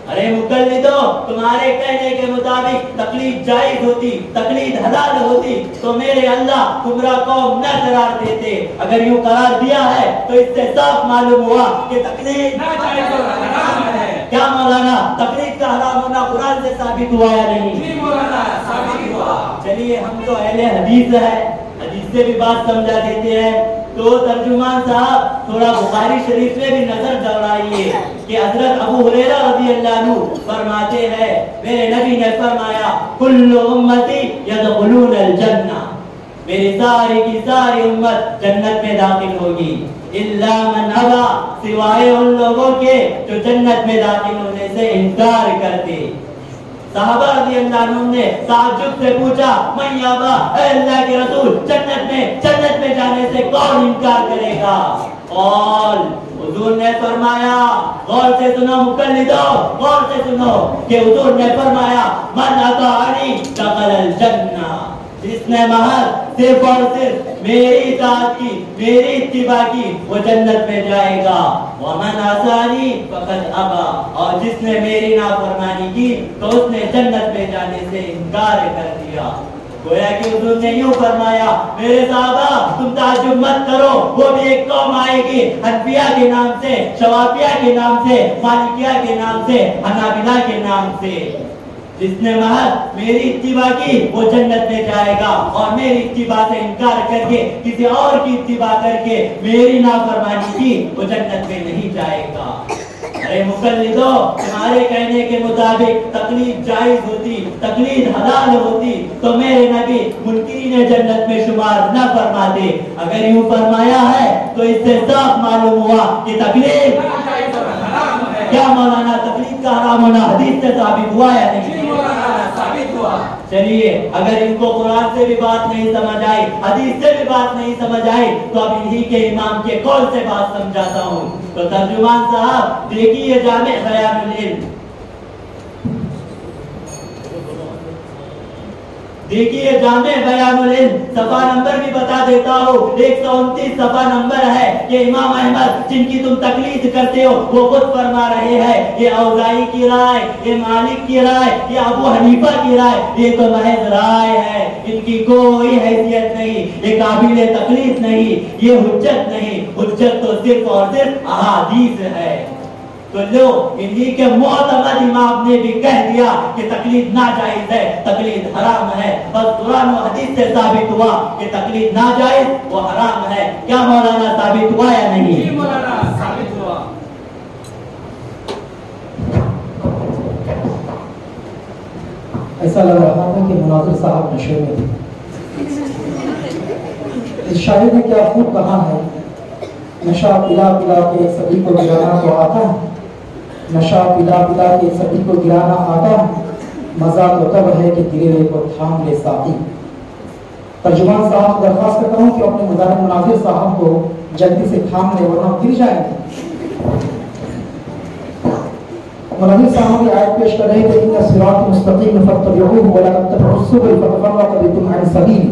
अरे मुकल्लिदो, तुम्हारे कहने के मुताबिक तकलीद जायज होती, तकलीद हलाल होती तो मेरे अल्लाह गुमराह कौम न करार देते। अगर यूं करार दिया है तो इससे साफ मालूम हुआ कि तकलीद नाजायज और हराम है। क्या मौलाना, तकलीद का हराम होना कुरान से साबित हुआ या नहीं? नहीं मौलाना, साबित हुआ। चलिए, हम तो अहले हदीस है, हदीस से भी बात समझा देते हैं। तो तर्जुमान साहब थोड़ा बुखारी शरीफ में भी नजर दौड़ाइए कि हजरत अबू हुरैरा रज़ियल्लाहु अन्हु फरमाते हैं मेरे नबी ने फरमाया कुल्लु उम्मती यदखुलूनल जन्नह, मेरी सारी की सारी उम्मत जन्नत में दाखिल होगी, इल्ला मन अबा, सिवाय उन लोगों के जो जन्नत में दाखिल होने से इनकार करते। साहबा रज़ियल्लाहु अन्हुम ने ताज्जुब से पूछा मन याबा, ऐ अल्लाह के रसूल, जन्नत में जाने से कौन इनकार करेगा? और हुजूर ने फरमाया, गौर से सुनो मुकल्लिदो, गौर से सुनो कि हुजूर ने फरमाया मन अताअनी दखलल जन्नह, जिसने महज सिर्फ और सिर्फ मेरी इताअत की, मेरी इत्तिबा की, वो जन्नत में जाएगा। वमन असानी फक़द अबा, और जिसने मेरी नाफरमानी की तो उसने जन्नत में जाने से इनकार कर दिया। गोया कि हुजूर ने यूं फरमाया मेरे साहबा तुम ताज्जुब मत करो, वो भी एक कौम आएगी हनफिया के नाम से, शवाफिया के नाम से, मालिकिया के नाम से, हनाबिला के नाम से, जिसने महज मेरी इत्तिबा की वो जन्नत में जाएगा और मेरी इत्तिबा से इनकार करके किसी और की इत्तिबा करके मेरी नाफरमानी की वो जन्नत में नहीं जाएगा। अरे मुकल्लिदो, तुम्हारे कहने के मुताबिक तकलीद जायज होती, तकलीद हलाल होती तो मेरे नबी मुनकिरीन जन्नत में शुमार न फरमाते। अगर यूं फरमाया है तो इससे साफ मालूम हुआ कि तकलीद क्या मौलाना तकलीफ का हराम होना हदीस से साबित हुआ या नहीं? साबित हुआ। चलिए, अगर इनको कुरान से भी बात नहीं समझ आई, हदीस से भी बात नहीं समझ आई, तो अब इन्हीं के इमाम के कौल से बात समझाता हूँ। तो तर्जुमान साहब देखिए जामे बयानुल इल्म, देखिए जामे बयानुल इल्म, सफा नंबर भी बता देता हूँ, 129 सफा नंबर है। ये इमाम अहमद जिनकी तुम तकलीद करते हो वो खुद फरमा रहे हैं, ये औज़ाई की राय, ये मालिक की राय, ये अबू हनीफा की राय, ये तो महज राय है, इनकी कोई हैसियत नहीं, ये काबिल तकलीद नहीं, ये हुज्जत नहीं, हुज्जत तो सिर्फ और सिर्फ अहादीस है। तो लो, इन्हीं के मुअतमद इमाम ने भी कह दिया कि तकलीद नाजायज है, तकलीद हराम है। बस कुरान और हदीस से साबित हुआ कि तकलीद नाजायज वो हराम है। क्या मौलाना साबित हुआ या नहीं? जी मौलाना साबित हुआ। ऐसा लग रहा था कि मुनाजिर साहब नशे में थे। इस शायर ने क्या खूब कहा है, नशा पिला पिला के सभी को गिराना तो आता है, नशा पिला पिला के सभी को गिराना आता है, मजा तो तब है कि गिरे को थाम ले साथी। तर्जुमान साहब दरख्वास्त करता हूँ कि अपने मुनाजिर साहब को जल्दी से थाम ले वरना गिर जाएंगे। मुनाजिर साहब ये आयत पेश कर रहे थे, इन्ना सिरात मुस्तकीम फत्तबिऊहु व ला तत्तबिउस सुबुल फतफर्रक़ बिकुम अन सबीली।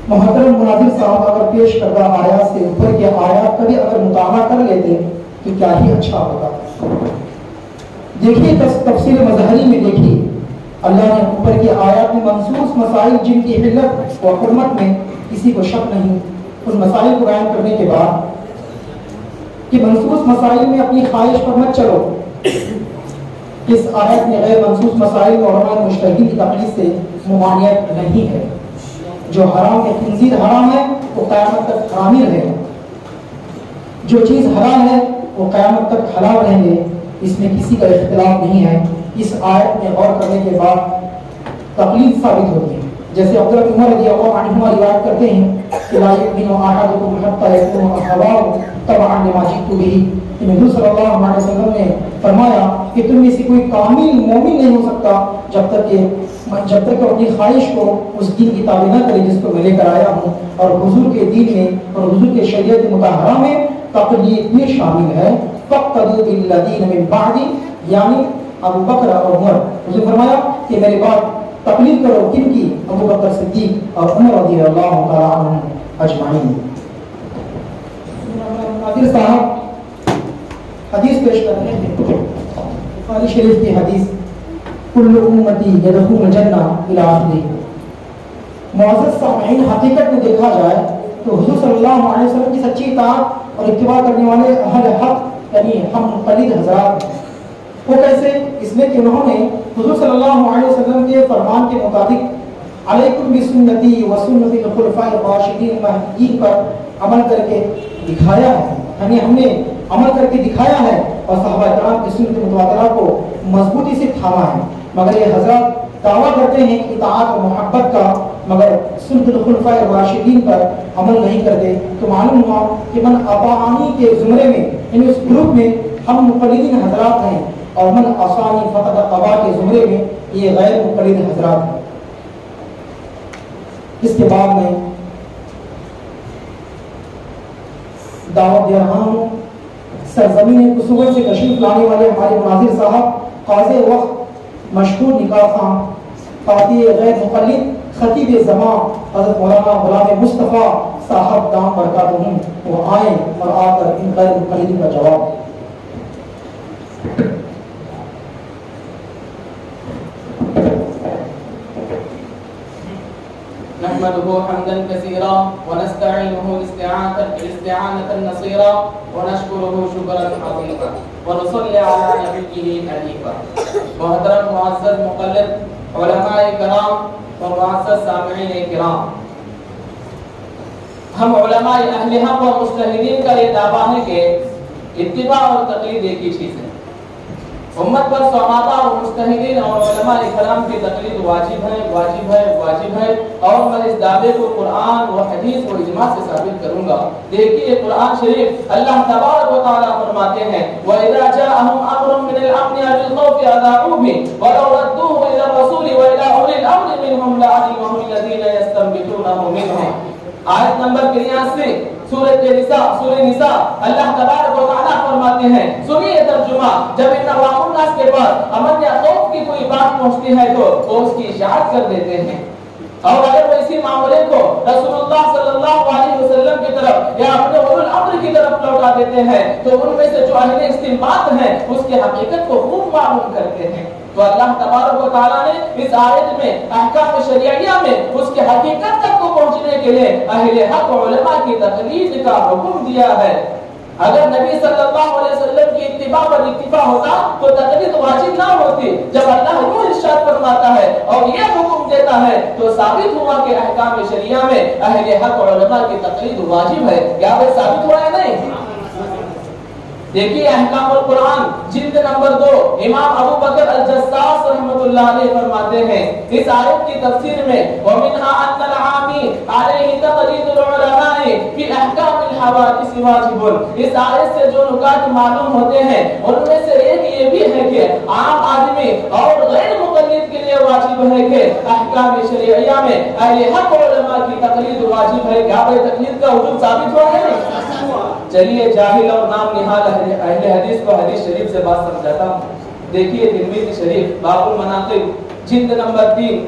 मुहतरम मुनाजिर साहब अगर पेश करदा आयात से ऊपर के आयात का भी अगर मुताबा कर लेते तो क्या ही अच्छा होता। देखिए तफसीर मज़हरी में देखिए, अल्लाह ने ऊपर की आयत में मंसूस मसाइल जिनकी हिल्लत व हुर्मत में किसी को शक नहीं, उन मसाइल को बयान करने के बाद कि मंसूस मसाइल में अपनी ख्वाहिश पर मत चलो, इस आयत में गैर मंसूस मसाइल में उलमा मुज्तहिदीन की तकलीद से मुमानियत नहीं है। जो हराम है, खिंजीर हराम है, वो क़यामत तक हरामी रहेगा। जो चीज़ हलाल है वो क़यामत तक हलाल रहेंगे, इसमें किसी का इख्तिलाफ नहीं है। इस आयत में गौर करने के बाद तकलीद साबित होती है। जैसे अब्दुल्लाह बिन उमर रज़ियल्लाहु अन्हुमा रिवायत करते हैं कि ला युमिनु अहदुकुम हत्ता यकूना हवाहु तबअन लिमा जिअतु बिही। नबी सल्लल्लाहु अलैहि वसल्लम ने फरमाया कि तुम में से कोई कामिल मोमिन नहीं हो सकता जब तक कि अपनी ख्वाहिश को उस दीन की ताबे न करे जिसको मैं लेकर आया हूँ। और हुजूर के दीन में और हुजूर के शरीयत मुतहरा में तक़लीद भी शामिल है। फ़क़्तदू बिल्लज़ीना मिन बअदी, यानी अबू बकर और उमर। हुजूर फरमाया कि मेरे बाद तक़लीद करो किनकी? अबू बकर सिद्दीक और उमर रज़ियल्लाहु तआला अन्हुम अजमाइन। नाज़िर साहब हदीस पेश कर रहे थे, बुखारी शरीफ की हदीस, कुल्लु उम्मती यदखुलुल जन्नह इला आखिरी। मुअज़्ज़ज़ सामीईन, हकीकत में देखा जाए तो हुजूर सल्लल्लाहु अलैहि वसल्लम की सच्ची इताअत और इत्तिबा करने वाले अहले हक यानी हम मुक़ल्लिद हज़रात, वो कैसे? इसमें कि उन्होंने हुजूर सल्लल्लाहु अलैहि वसल्लम के फरमान के मुताबिक अलैकुम बिसुन्नती व सुन्नतिल खुलफाए राशिदीन महदीयीन पर अमल करके दिखाया है। यानी हमने अमल करके दिखाया है और सहाबा किराम की सुन्नत मुतवातिरा को मजबूती से थामा है। मगर ये हज़रत दावा करते हैं इताअत और मोहब्बत का, मगर सुन्नतुल खुलफाए राशिदीन पर अमल नहीं करते। तो मालूम हुआ कि मन अताअनी के ज़ुमरे में, यानी उस ग्रुप में हम मुक़ल्लिदीन हज़रात हैं, और मन असानी फ़क़द अबा के ज़ुमरे में ये गैर मुक़ल्लिद हज़रात हैं। इसके बाद में दावत दे रहा हूँ, सरज़मीन कुसूबत से तशरीफ़ लाने वाले हमारे मुनाज़िर साहब क़ाज़ी वक्त मशहूर निकाह खां क़ादी गैर मुक़ल्लिद खतीब ज़मां हज़रत मौलाना ग़ुलाम मुस्तफ़ा साहब दाम बरकातुहुम, वो आए और आकर इन गैर मुक़ल्लिदीन का जवाब। नहमदुहु हम्दन कसीरा व नस्तईनुहु इस्तिआनतन नसीरा व नशकुरुहु शुक्रन अज़ीमा व नुसल्ली अला नबिय्यिही हनीफा। मुहतरम मुअज़्ज़ज़ मुक़ल्लिद उलमाए किराम व मुअज़्ज़ज़ सामिईन किराम, हम उलमाए अहले हक़ व मुज्तहिदीन का ये दावा है कि इत्तिबा और तक़लीद एक ही चीज़ है। उम्मत पर सहाबा और मुज्तहिदीन और उलमा इकराम की तकलीद वाजिब है, वाजिब है, वाजिब है। और मैं इस दावे को कुरान व हदीस व इजमा से साबित करूंगा। देखिए कुरान शरीफ अल्लाह तबारक व तआला फरमाते हैं व इज़ा जाअहुम अम्रुन मिनल अम्नि अव खौफि अज़ाऊ बि व लौ रद्दूहु इला रसूलि व इला उलिल अम्रि मिनहुम लअलिमहु अल्लज़ीना यस्तंबितूनहु मिनहुम। आयत नंबर 83 सूरह निसा अल्लाह तबारक व तआला फरमाते हैं, सुनिए तर्जुमा, जब इन अवामुन नास के पास अमन या खौफ की कोई बात पहुंचती है तो वो उसकी इशाअत कर देते हैं। और अगर वो इसी मामले को रसूलुल्लाह सल्लल्लाहु अलैहि वसल्लम की तरफ या अपने उलुल अम्र की तरफ लौटा देते हैं तो उनमें से जो अहले इस्तिंबात हैं उसकी हकीकत को खूब मालूम करते हैं। तो अल्लाह तबारक व तआला ने इस आयत में अहकाम शरिया में उसके हकीकत तक को पहुंचने के लिए अहले हक और उलमा की तकलीद का हुक्म दिया है। अगर नबी सल्लल्लाहु अलैहि वसल्लम की इत्तिबा पर इक्तिफा होता तो तकलीद वाजिब ना होती। जब अल्लाह यूं इरशाद फरमाता है और ये हुक्म देता है तो साबित हुआ कि अहकाम शरिया में अहले हक और उलमा की तकलीद वाजिब है। क्या वो साबित हुआ है? नहीं। देखिए अहकामुल कुरान जिल्द नंबर 2 इमाम अबू बकर अल-जस्सास रहमतुल्लाह अलैह फरमाते हैं इस आयत की तफसीर में व मिनहा अन्नल आमी अलैहि तक़लीदुल उलमाए फी अहकामिल हवादिस वाजिबुन। इस आयत से जो नुकात मालूम होते हैं उनमें से एक ये भी है कि आम आदमी और गैर मुक़ल्लिद के लिए वाजिब है कि अहकाम शरिया में अहले हक और उलमा की तक़लीद वाजिब है। क्या भाई तक़लीद का वजूब साबित हुआ है? चलिए जाहिल और नाम निहाल अहले हदीस को हदीस शरीफ से बात समझाता हूँ। देखिए तिरमिज़ी शरीफ बाबुल मनाक़िब जिल्द नंबर 3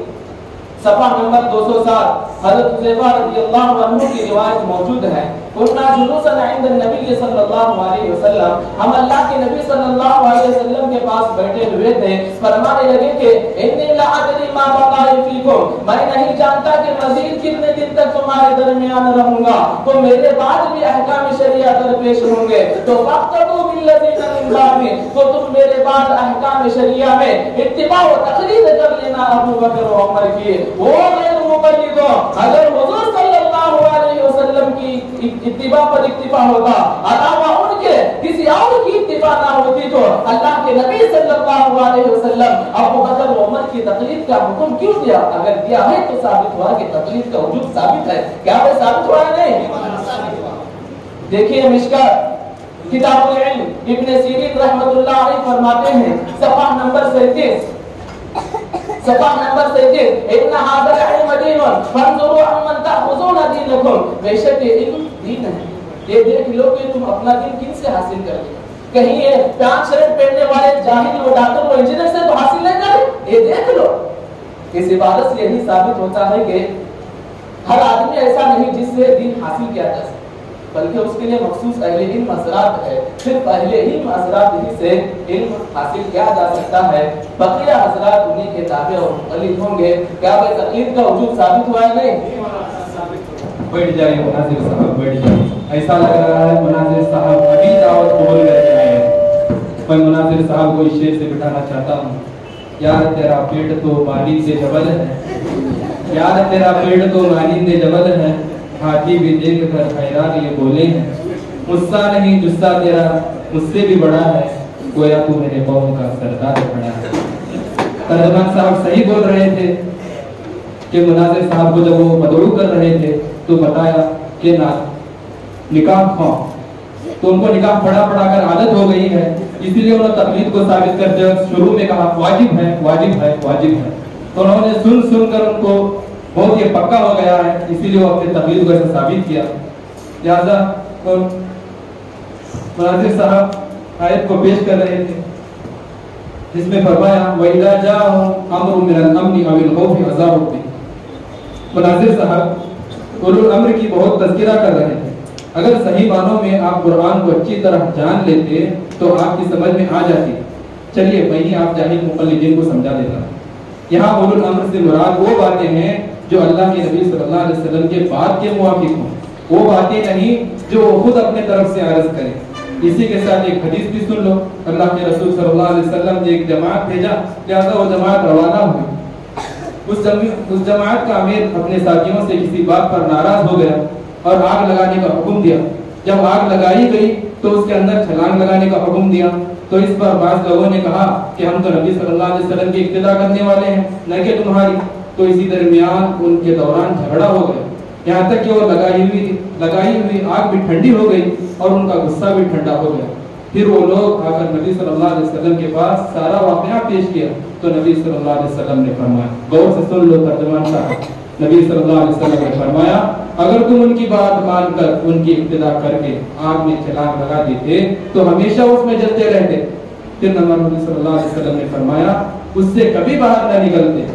सफ़ा नंबर 207 हज़रत हुज़ैफा रज़ियल्लाहु अन्हु की रिवायत मौजूद है। कुन्ना जुलूसन इंद नबी सल्लल्लाहु अलैहि वसल्लम, हम अल्लाह के नबी सल्लल्लाहु अलैहि वसल्लम के पास बैठे हुए थे। फरमाने लगे कि इन्नी ला अदरी मा बक़ाई फीकुम, मैं नहीं जानता कि मज़ीद कितने दिन तक तुम्हारे दरमियान रहूंगा, तो मेरे बाद भी अहकाम शरिया दरपेश होंगे। तो फक़्तदू बिल्लज़ीना मिन बादी, तो तुम मेरे बाद अहकाम शरिया में इत्तिबा व तक़लीद कर लेना अबू बकर व उमर की। वो गैर मुक़ल्लिदों अगर हुज़ूर सल्लल्लाहु अलैहि वसल्लम की इत्तिबा पर इक्तिफा होता, अलावा उनके किसी और की इत्तिबा ना होती तो अल्लाह के नबी सल्लल्लाहु अलैहि वसल्लम अबू बकर व उमर की तक़लीद का हुक्म क्यों दिया? अगर दिया है तो साबित हुआ कि तक़लीद का वजूब साबित है। क्या वो साबित हुआ है? नहीं। देखिए मिशकात किताबुल इल्म इब्न सीरीन रहमतुल्लाह अलैह फरमाते हैं सफ़ा नंबर 37 इन्ना हाज़ल इल्म दीनुन फंजुरू अम्मन ताखुज़ूना दीनकुम, बेशक ये इल्म दीन है, ये देख लो कि तुम अपना दीन किन से हासिल कर रहे हो। कहीं ये 5 शर्ट पहनने वाले जाहिल व डॉक्टर व इंजीनियर से तो हासिल नहीं कर, ये देख लो। इस इबादत से यही साबित होता है कि हर आदमी ऐसा नहीं जिससे दीन हासिल किया जा सके, बल्कि उसके लिए मखसूस अहले इल्म हज़रात है। सिर्फ अहले इल्म हज़रात ही से इल्म हासिल किया जा सकता है, बकिया हज़रात उन्हीं के ताबे और मुक़ल्लिद होंगे। क्या भाई तक़लीद का वजूब साबित हुआ है? नहीं। बैठ जाइए मुनाज़िर साहब, बैठ जाइए। ऐसा लग रहा है मुनाज़िर साहब अभी दावत कबूल करके आए हैं। मैं मुनाज़िर साहब को इस शेर से बिठाना चाहता हूँ, यार तेरा पेट तो मालिंदे जबल है, यार तेरा पेट तो मालिंदे जबल है, हाथी भी देख कर हैरान ये बोले हैं, मुस्सा नहीं जुस्सा तेरा मुझसे भी बड़ा है, गोया तू मेरे कौम का सरदार खड़ा है। तर्जुमान साहब सही बोल रहे थे कि मुनाज़िर साहब को जब वो मदऊ कर रहे थे तो बताया कि ना निकाह तो उनको निकाह पढ़ा कर आदत हो गई है, इसीलिए उन्होंने तक़लीद को साबित करते हुए शुरू में कहा वाजिब है, वाजिब है, वाजिब है। तो उन्होंने सुन कर उनको बहुत ये पक्का हो गया है, इसीलिए वो अपने तक़लीद को ऐसा साबित किया। लिहाजा मुनाज़िर साहब आयत को पेश कर रहे थे जिसमें फरमाया वइज़ा जाअहुम अम्रुन मिनल अम्नि अविल खौफि अज़ाऊ बि। मुनाज़िर साहब उलुल अम्र की बहुत तज़किरा कर रहे थे। अगर सही मानों में आप कुरान को अच्छी तरह जान लेते तो आपकी समझ में आ जाती। चलिए मैं ही आप जाहिल मुक़ल्लिदीन को समझा देता हूँ। यहाँ उलुल अम्र से मुराद वो बातें हैं जो अल्लाह के नबी सल्लल्लाहु अलैहि वसल्लम के बात के मुवाफिक हों, वो बातें नहीं जो खुद अपने तरफ से अर्ज करें। इसी के साथ एक हदीस भी सुन लो, अल्लाह के रसूल सल्लल्लाहु अलैहि वसल्लम ने एक जमात भेजा, लिहाजा वो जमात रवाना हुई। उस जमात का अमीर अपने साथियों से किसी बात पर नाराज हो गया और आग लगाने का हुक्म दिया। जब आग लगाई गई तो उसके अंदर छलांग लगाने का हुक्म दिया। تو اس پر بعض لوگوں نے کہا کہ ہم تو نبی صلی اللہ علیہ وسلم کی اقتدا کرنے والے ہیں نہ کہ تمہاری. تو اسی درمیان ان کے دوران جھگڑا ہو گیا، یہاں تک کہ وہ لگائی ہوئی آگ بھی ٹھنڈی ہو گئی اور ان کا غصہ بھی ٹھنڈا ہو گیا. پھر وہ لوگ آ کر نبی صلی اللہ علیہ وسلم کے پاس سارا واقعہ پیش کیا تو نبی صلی اللہ علیہ وسلم نے فرمایا، غور سے سن لو ترجمان صاحب. نبی صلی اللہ علیہ وسلم نے فرمایا اگر تم ان کی بات مان کر ان کی ابتدا کر کے آگ میں چھلانگ لگا دیتے تو ہمیشہ اس میں جلتے رہتے. پھر نبی صلی اللہ علیہ وسلم نے فرمایا اس سے کبھی باہر نہ نکلتے.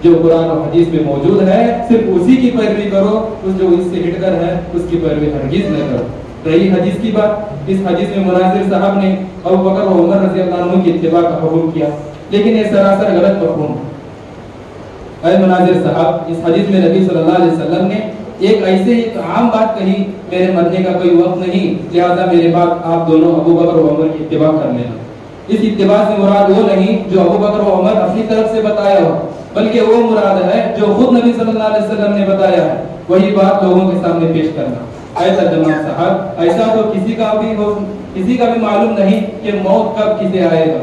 جو قرآن اور حدیث میں موجود ہے صرف اسی کی پیروی کرو، اس جو اس سے ہٹ کر ہے اس کی پیروی ہرگز نہ کرو. رہی حدیث کی بات، اس حدیث میں مناظر صاحب نے ابو بکر و عمر رضی اللہ عنہ کی اتباع کا حکم کیا، لیکن یہ سراسر غلط مفہوم ہے. اے مناظر صاحب، اس حدیث میں نبی صلی اللہ علیہ وسلم نے ایک ایسے ایک عام بات کہی، میرے مرنے کا کوئی وقت نہیں لہذا میرے بعد آپ دونوں ابو بکر و عمر کی اتباع کر لینا. اس اتباع سے مراد وہ نہیں جو ابو بکر و عمر اپنی طرف سے بتایا ہو، بلکہ وہ مراد ہے جو خود نبی صلی اللہ علیہ وسلم نے بتایا ہے، وہی بات لوگوں کے سامنے پیش کرنا. اے ترجمان صاحب، ایسا تو کسی کا بھی معلوم نہیں کہ موت کب کسے آئے گا.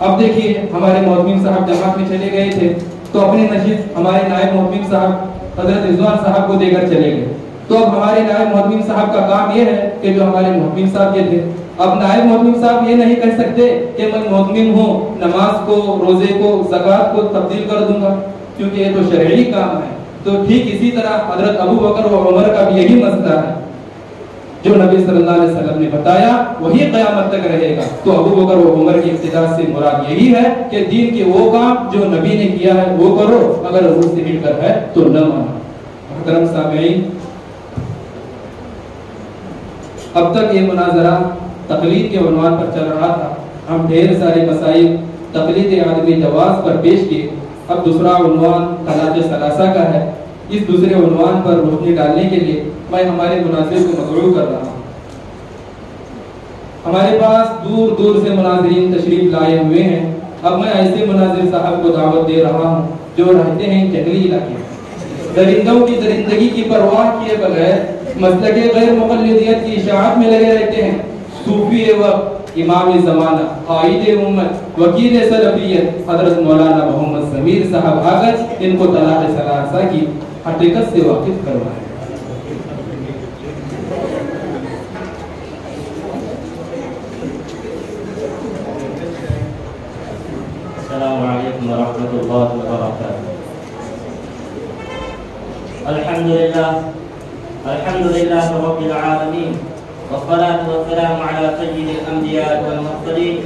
اب دیکھیے ہمارے محتمم صاحب جماعت میں چلے گئے تھے تو اپنی نشست ہمارے نائب محتمم صاحب حضرت رضوان صاحب کو دے کر چلے گئے. تو اب ہمارے نائب محتمم صاحب کا کام یہ ہے کہ جو ہمارے محتمم صاحب یہ تھے، اب نائب محتمم صاحب یہ نہیں کہہ سکتے کہ میں محتمم ہوں، نماز کو، روزے کو، زکوٰۃ کو تبدیل کر دوں گا، کیونکہ یہ تو شرعی کام ہے. تو ٹھیک اسی طرح حضرت ابو بکر و عمر کا بھی یہی مسئلہ ہے، جو نبی صلی اللہ علیہ وسلم نے بتایا وہی قیامت تک رہے گا. تو ابو بکر و عمر کی ابتدا سے مراد یہی ہے کہ دین کے وہ کام جو نبی نے کیا ہے وہ کرو، اگر اس سے ہٹ کر ہے تو نہ مانو. محترم سامعین، اب تک یہ مناظرہ تقلید کے عنوان پر چل رہا تھا. ہم ڈھیر سارے مسائل تقلید عدم جواز پر پیش کیے. اب دوسرا عنوان طلاق ثلاثہ کا ہے. اس دوسرے عنوان پر روشنی ڈالنے کے لیے میں ہمارے مناظر کو مدعو کر رہا ہوں. ہمارے پاس دور دور سے مناظرین تشریف لائے ہوئے ہیں. اب میں ایسے مناظر صاحب کو دعوت دے رہا ہوں جو رہتے ہیں جنگلی علاقے میں، درندوں کی درندگی کی پرواہ کیے بغیر مسلک غیر مقلدیت کی اشاعت میں لگے رہتے ہیں. صوفی وقت، امام زمانہ، قائد امت، وکیل سلفیت حضرت مولانا محمد سمیر صاحب آ کر ان کو طلاق ثلاثہ کی حقیقت سے واقف کروائیں. السلام علیکم ورحمۃ اللہ وبرکاتہ. الحمدللہ رب العالمین والصلاة والسلام على سید الانبیاء والمرسلین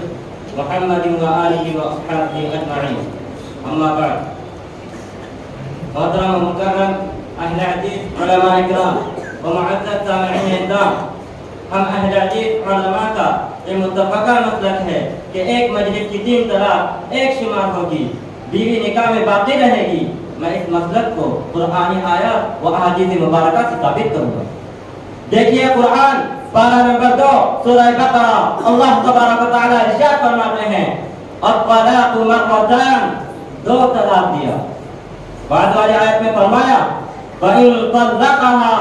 محمد وآلہ واصحابہ اجمعین. اما بعد، محترم و مکرم اہل حدیث علماء اکرام و معزز سامعین احترام، ہم اہل حدیث علماء کا یہ متفقہ مسلک ہے کہ ایک مجلس کی 3 طلاق ایک شمار ہوگی، بیوی نکاح میں باقی رہے گی. میں اس مسلک کو قرآنی آیات و احادیث مبارکہ سے ثابت کروں گا. دیکھیے قرآن پارہ نمبر 2 سورہ بقرہ، اللہ تبارک و تعالی ارشاد فرماتے ہیں الطلاق مرتان، 2 طلاق دیا. بعد والی آیت میں فرمایا وَإِن طَلَّقَهَا،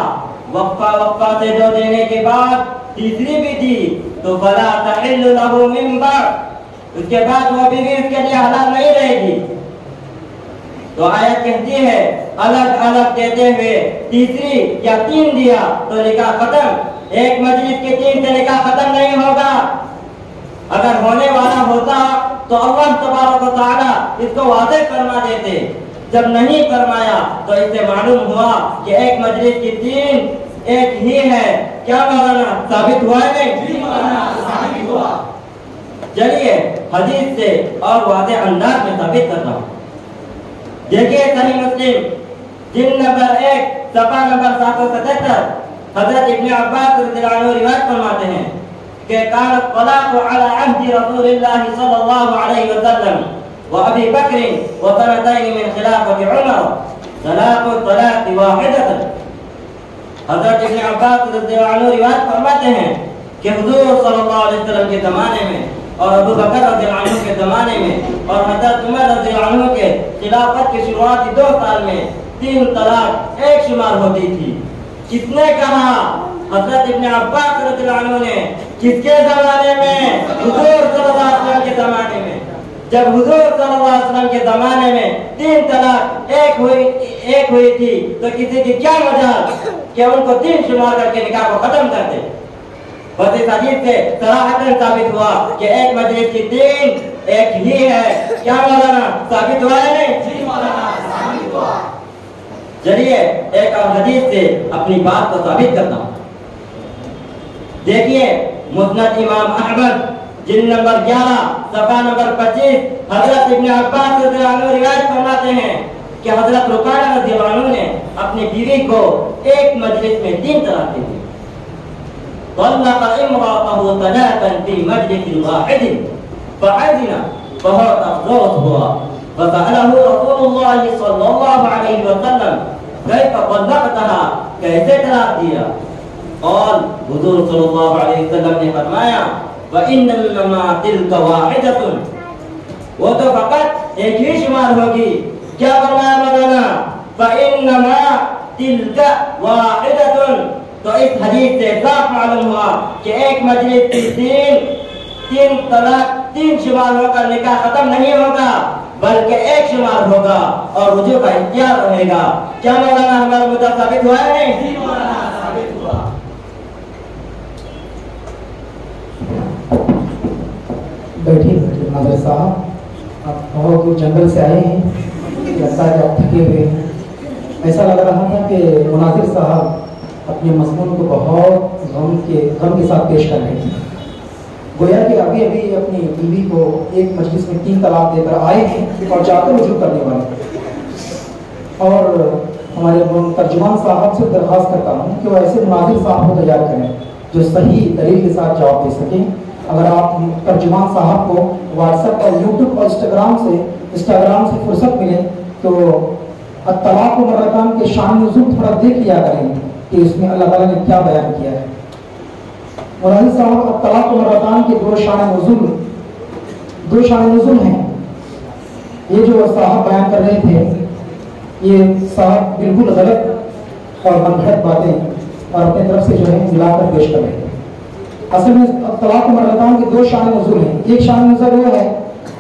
وقفہ سے 2 دینے کے بعد تیسری بھی دی تو فَلَا تَحِلُّ لَهُ مِن بَعْدُ، اس کے بعد وہ بیوی اس کے لیے حلال نہیں رہے گی. تو آیت کہتی ہے الگ الگ دیتے ہوئے تیسری یا 3 دیا تو نکاح ختم. ایک مجلس کے 3 سے نکاح ختم نہیں ہوگا. اگر ہونے والا ہوتا تو اللہ تبارک و تعالی اس کو واضح فرما دیتے. جب نہیں فرمایا تو اس سے معلوم ہوا کہ ایک مجلس کی 3 ایک ہی ہے. کیا مولانا ثابت ہوا ہے؟ نہیں، جی مولانا ثابت ہوا. چلیے حدیث سے اور واضح انداز میں ثابت کرتا ہوں. دیکھیے صحیح مسلم جلد نمبر 1 صفحہ نمبر 777، حضرت ابن عباس رضی اللہ عنہ روایت فرماتے ہیں کہ کان الطلاق علی عہد رسول اللہ صلی اللہ علیہ وسلم و ابی بکر و سنتین من خلافت عمر طلاق الطلاق واحدۃ. حضرت ابن عباس رضی اللہ عنہ روایت فرماتے ہیں کہ حضور صلی اللہ علیہ وسلم کے زمانے میں اور ابو بکر رضی اللہ عنہ کے زمانے میں اور حضرت عمر رضی اللہ عنہ کے خلافت کے شروعاتی 2 سال میں 3 طلاق ایک شمار ہوتی تھی. کس نے کہا حضرت ابن عباس رضی اللہ عنہ نے کس کے زمانے میں؟ حضور صلی اللہ علیہ وسلم کے زمانے میں. جب حضور صلی اللہ علیہ وسلم کے زمانے میں 3 طلاق ایک ہوئی تھی تو کسی کی کیا وجہ کہ ان کو 3 شمار کر کے نکاح کو ختم کر دے. بس اس حدیث سے صراحتاً ثابت ہوا کہ ایک مجلس کی 3 ایک ہی ہے. کیا مولانا ثابت ہوا ہے نہیں؟ جی مولانا ثابت ہوا. چلیے ایک اور حدیث سے اپنی بات کو ثابت کرتا ہوں. دیکھیے مسند امام احمد جلد نمبر 11 صفحہ نمبر 25 حضرت ابن عباس رضی اللہ عنہ روایت فرماتے ہیں کہ حضرت رقیہ رضی اللہ عنہ نے اپنی بیوی کو ایک مجلس میں 3 طلاق دی تھی. طلق امرأته ثلاثا في مجلس واحد فعزنا بہت افسوس ہوا. فسأله رسول الله صلی اللہ علیہ وسلم كيف طلقتها کیسے طلاق دیا؟ قال حضور صلی اللہ علیہ وسلم نے فرمایا وَإِنَّمَا تِلْكَ وَاحِدَةٌ وہ تو فقط ایک ہی شمار ہوگی. کیا فرمایا مولانا؟ فَإِنَّمَا تِلْكَ وَاحِدَةٌ. تو اس حدیث سے صاف معلوم ہوا کہ ایک مجلس کی 3 طلاق 3 شمار ہو کر نکاح ختم نہیں ہوگا بلکہ ایک شمار ہوگا اور رجوع کا اختیار رہے گا. کیا مولانا ہمارا مدعا ثابت ہوا ہے؟ جی مولانا ثابت ہوا. بیٹھیے ناظر صاحب، آپ بہت دور جنگل سے آئے ہیں، لگتا ہے کہ آپ تھکے ہوئے ہیں. ایسا لگ رہا تھا کہ مناظر صاحب اپنے مضمون کو بہت غم کے ساتھ پیش کر رہے ہیں. گویا کہ ابھی اپنی بیوی کو ایک مجلس میں 3 طلاق دے کر آئے ہیں اور جا کر رجوع کرنے والے. اور ہمارے ترجمان صاحب سے درخواست کرتا ہوں کہ وہ ایسے مناظر صاحب کو تیار کریں جو صحیح دلیل کے ساتھ جواب دے سکیں. اگر آپ ترجمان صاحب کو واٹس ایپ اور یوٹیوب اور انسٹاگرام سے فرصت ملے تو الطلاق و مرتان کے شان نزول تھوڑا دیکھ لیا کریں کہ اس میں اللہ تعالیٰ نے کیا بیان کیا ہے. مولانا صاحب الطلاق و مرتان کے 2 شان نزول ہیں. یہ جو صاحب بیان کر رہے تھے یہ صاحب بالکل غلط اور منگھڑت باتیں اور اپنے طرف سے جو ہے ملا کر پیش کر رہے تھے. اصل میں طلاق و مرتان کے 2 شان نزول ہیں. ایک شان نزول وہ ہے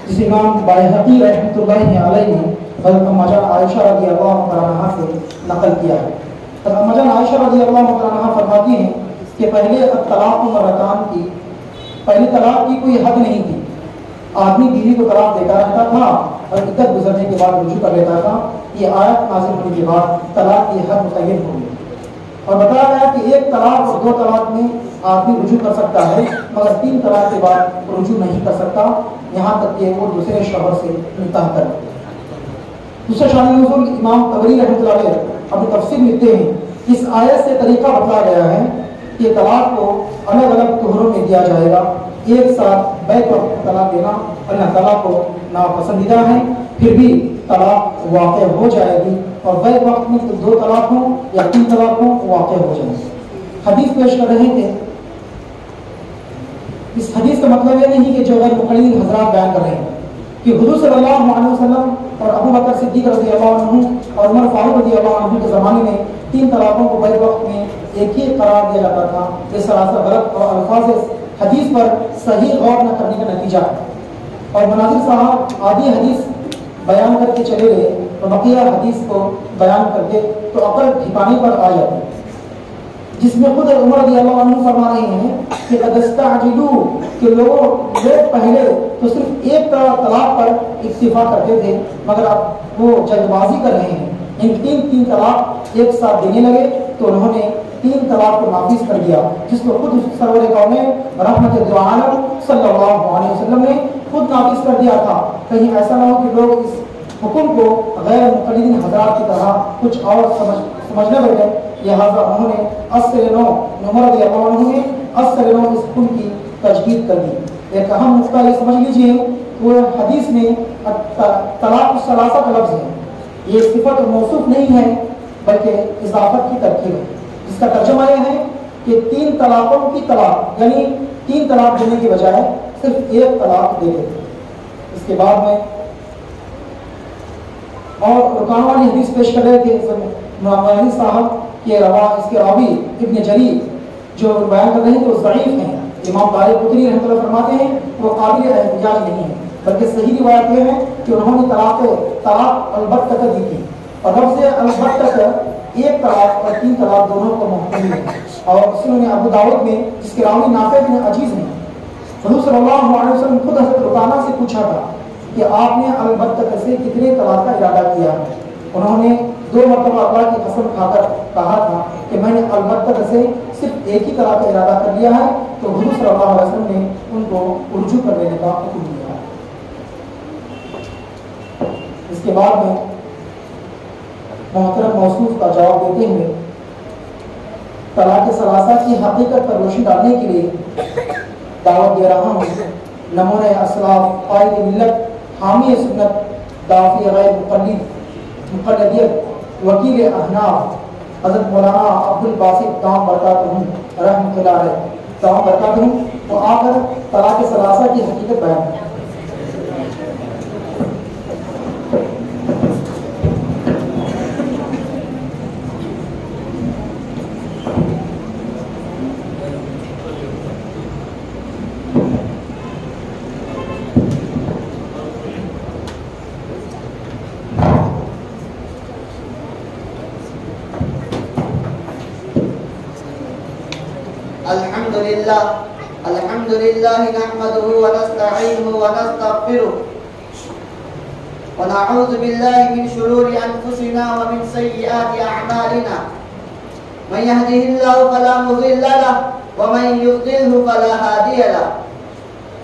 جس امام بائہقی رحمۃ اللہ علیہ نے حضرت اماں جان عائشہ رضی اللہ عنہا سے نقل کیا ہے. حضرت اماں جان عائشہ رضی اللہ عنہا فرماتی ہیں کہ پہلے طلاق و مرتان کی پہلی طلاق کی کوئی حد نہیں تھی. آدمی بیوی کو طلاق دیتا رہتا تھا اور عدت گزرنے کے بعد رجوع کر لیتا تھا. یہ آیت نازل ہونے کے بعد طلاق کی حد متعین ہو گئی اور بتایا گیا کہ 1 طلاق اور 2 طلاق میں آدمی رجوع کر سکتا ہے مگر 3 طلاق کے بعد رجوع نہیں کر سکتا یہاں تک کہ وہ دوسرے شوہر سے نکاح کر لے. دوسرا شان نزول امام طبری رحمۃ اللہ علیہ اپنی تفسیر لکھتے ہیں اس آیت سے طریقہ بتایا گیا ہے کہ طلاق کو الگ الگ طہروں میں دیا جائے گا. ایک ساتھ بیک وقت طلاق دینا اللہ تعالیٰ کو ناپسندیدہ ہے، پھر بھی طلاق واقع ہو جائے گی اور بیک وقت میں 2 طلاق ہوں یا 3 طلاق ہوں واقع ہو جائیں گے. حدیث پیش کر رہے تھے. اس حدیث کا مطلب یہ نہیں کہ جو غیر مقلدین حضرات بیان کر رہے ہیں کہ حضور صلی اللہ علیہ وسلم اور ابو بکر صدیق رضی اللہ عنہ اور عمر فاروق رضی اللہ عنہ کے زمانے میں 3 طلاقوں کو بیک وقت میں ایک ہی قرار دیا جاتا تھا. یہ سراسر غلط اور الفاظ حدیث پر صحیح غور نہ کرنے کا نتیجہ ہے. اور مناظر صاحب آدھی حدیث بیان کر کے چلے گئے تو بقیہ حدیث کو بیان کر کے تو عقل ٹھکانے پر آ جاتی ہے، جس میں خود عمر رضی اللہ عنہ فرما رہے ہیں کہ قد استعجلوا کہ لوگ پہلے تو صرف 1 طلاق پر اکتفا کرتے تھے مگر اب وہ جلد بازی کر رہے ہیں. ان 3 طلاق ایک ساتھ دینے لگے تو انہوں نے 3 طلاق کو نافذ کر دیا جس کو خود سرور کونین رحمت دو عالم صلی اللہ علیہ وسلم نے خود نافذ کر دیا تھا. کہیں ایسا نہ ہو کہ لوگ اس حکم کو غیر مقلدین حضرات کی طرح کچھ اور سمجھنے لگے. لہٰذا انہوں نے عمر رضی اللہ عنہ نے اس حکم کی تجدید کر دی. ایک اہم نقطہ یہ سمجھ لیجیے وہ حدیث میں طلاق الثلاثہ کا لفظ ہے. یہ صفت موصوف نہیں ہے بلکہ اضافت کی ترکیب ہے، جس کا ترجمہ یہ ہے کہ 3 طلاقوں کی طلاق یعنی 3 طلاق دینے کی بجائے صرف 1 طلاق دے دیتے. اس کے بعد میں اور رکان والی حدیث پیش کر رہے تھے مولانا صاحب کے روا اس کے راوی ابن جریر جو بیان کر رہے ہیں تو ضعیف ہیں. امام دارقطنی رحمۃ اللہ فرماتے ہیں وہ قابل احتجاج نہیں ہے، بلکہ صحیح روایت یہ ہے کہ انہوں نے طلاق البتہ دی تھی، اور لفظ البتہ ایک طلاق اور 3 طلاق دونوں کو محتمل ہے. اور سنن ابو داؤد میں جس کے راوی نافع بن عجیز ہیں، حضور صلی اللہ علیہ وسلم خود حضرت رکانہ سے پوچھا تھا کہ آپ نے البتہ سے کتنے طلاق کا ارادہ کیا؟ انہوں نے 2 مرتبہ اللہ کی قسم کھا کر کہا تھا کہ میں نے البتہ سے صرف ایک ہی طلاق کا ارادہ کر لیا ہے. تو حضور صلی اللہ علیہ وسلم نے ان کو رجوع کر لینے کا حکم دیا. اس کے بعد میں محترم موصوف کا جواب دیتے ہوئے طلاق ثلاثہ کی حقیقت پر روشنی ڈالنے کے لیے دعوت دے رہا ہوں. نمونہ اسلاف، قائد ملت، حامی سنت، دافع غیر مقلدیت، وکیل احناف حضرت مولانا عبد الباسط دام برکاتہ رحمۃ اللہ علیہ دام برکاتہ وہ آ کر طلاق ثلاثہ کی حقیقت بیان کریں. الحمد لله نحمده ونستعينه ونستغفره ونعوذ بالله من شرور أنفسنا ومن سيئات أعمالنا. من يهده الله فلا مضل له ومن يضلل فلا هادي له.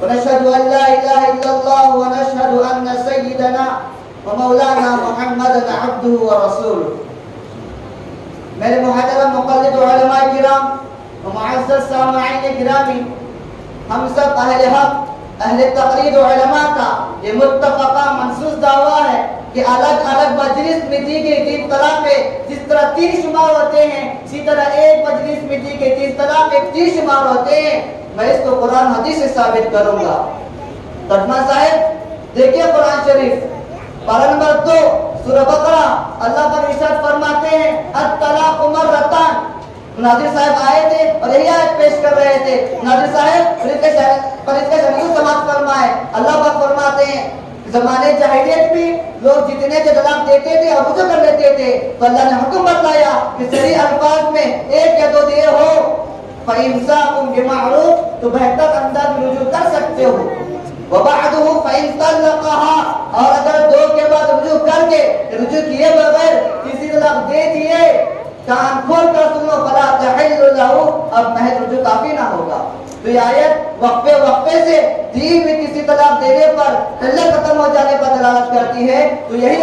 ونشهد أن لا إله إلا الله ونشهد أن سيدنا ومولانا محمدا عبده ورسوله. میرے محترم مقلد علماء کرام و معزز سامعین گرامی، ہم سب اہل حق، اہل تقلید و علماء کا یہ متفقہ منصوص دعویٰ ہے کہ الگ الگ مجلس میں دی گئی 3 طلاق پہ جس طرح 3 شمار ہوتے ہیں، اسی طرح ایک مجلس میں دی گئی 3 طلاق پہ 3 شمار ہوتے ہیں. میں اس کو قرآن حدیث سے ثابت کروں گا. ترجمہ صاحب دیکھیے قرآن شریف پارہ نمبر 2 سورہ بقرہ، اللہ پر ارشاد فرماتے ہیں الطلاق مرتان. ناظر صاحب آئے تھے اور یہی آیت پیش کر رہے تھے. ناظر صاحب پر اس کا شریعت سماعت فرمائے. اللہ پاک فرماتے ہیں زمانے جاہلیت میں لوگ جتنے سے طلاق دیتے تھے اور رجوع کر لیتے تھے تو اللہ نے حکم بتلایا کہ صحیح الفاظ میں 1 یا 2 دیر ہو فَإِمْسَاكُمْ بِمَعْرُوفٍ تو بہتر انداز میں رجوع کر سکتے ہو. وَبَعْدُهُ فَإِنْ طَلَّقَهَا اور اگر 2 کے بعد رجوع کر کے رجوع کیے بغیر کسی طلاق دے دیے کان کھول کر سنو فلا تحل له، اب محض رجوع کافی نہ ہوگا. تو یہ آیت وقفے سے دین میں کسی طلاق دینے پر حلت ختم ہو جانے پر دلالت کرتی ہے. تو یہی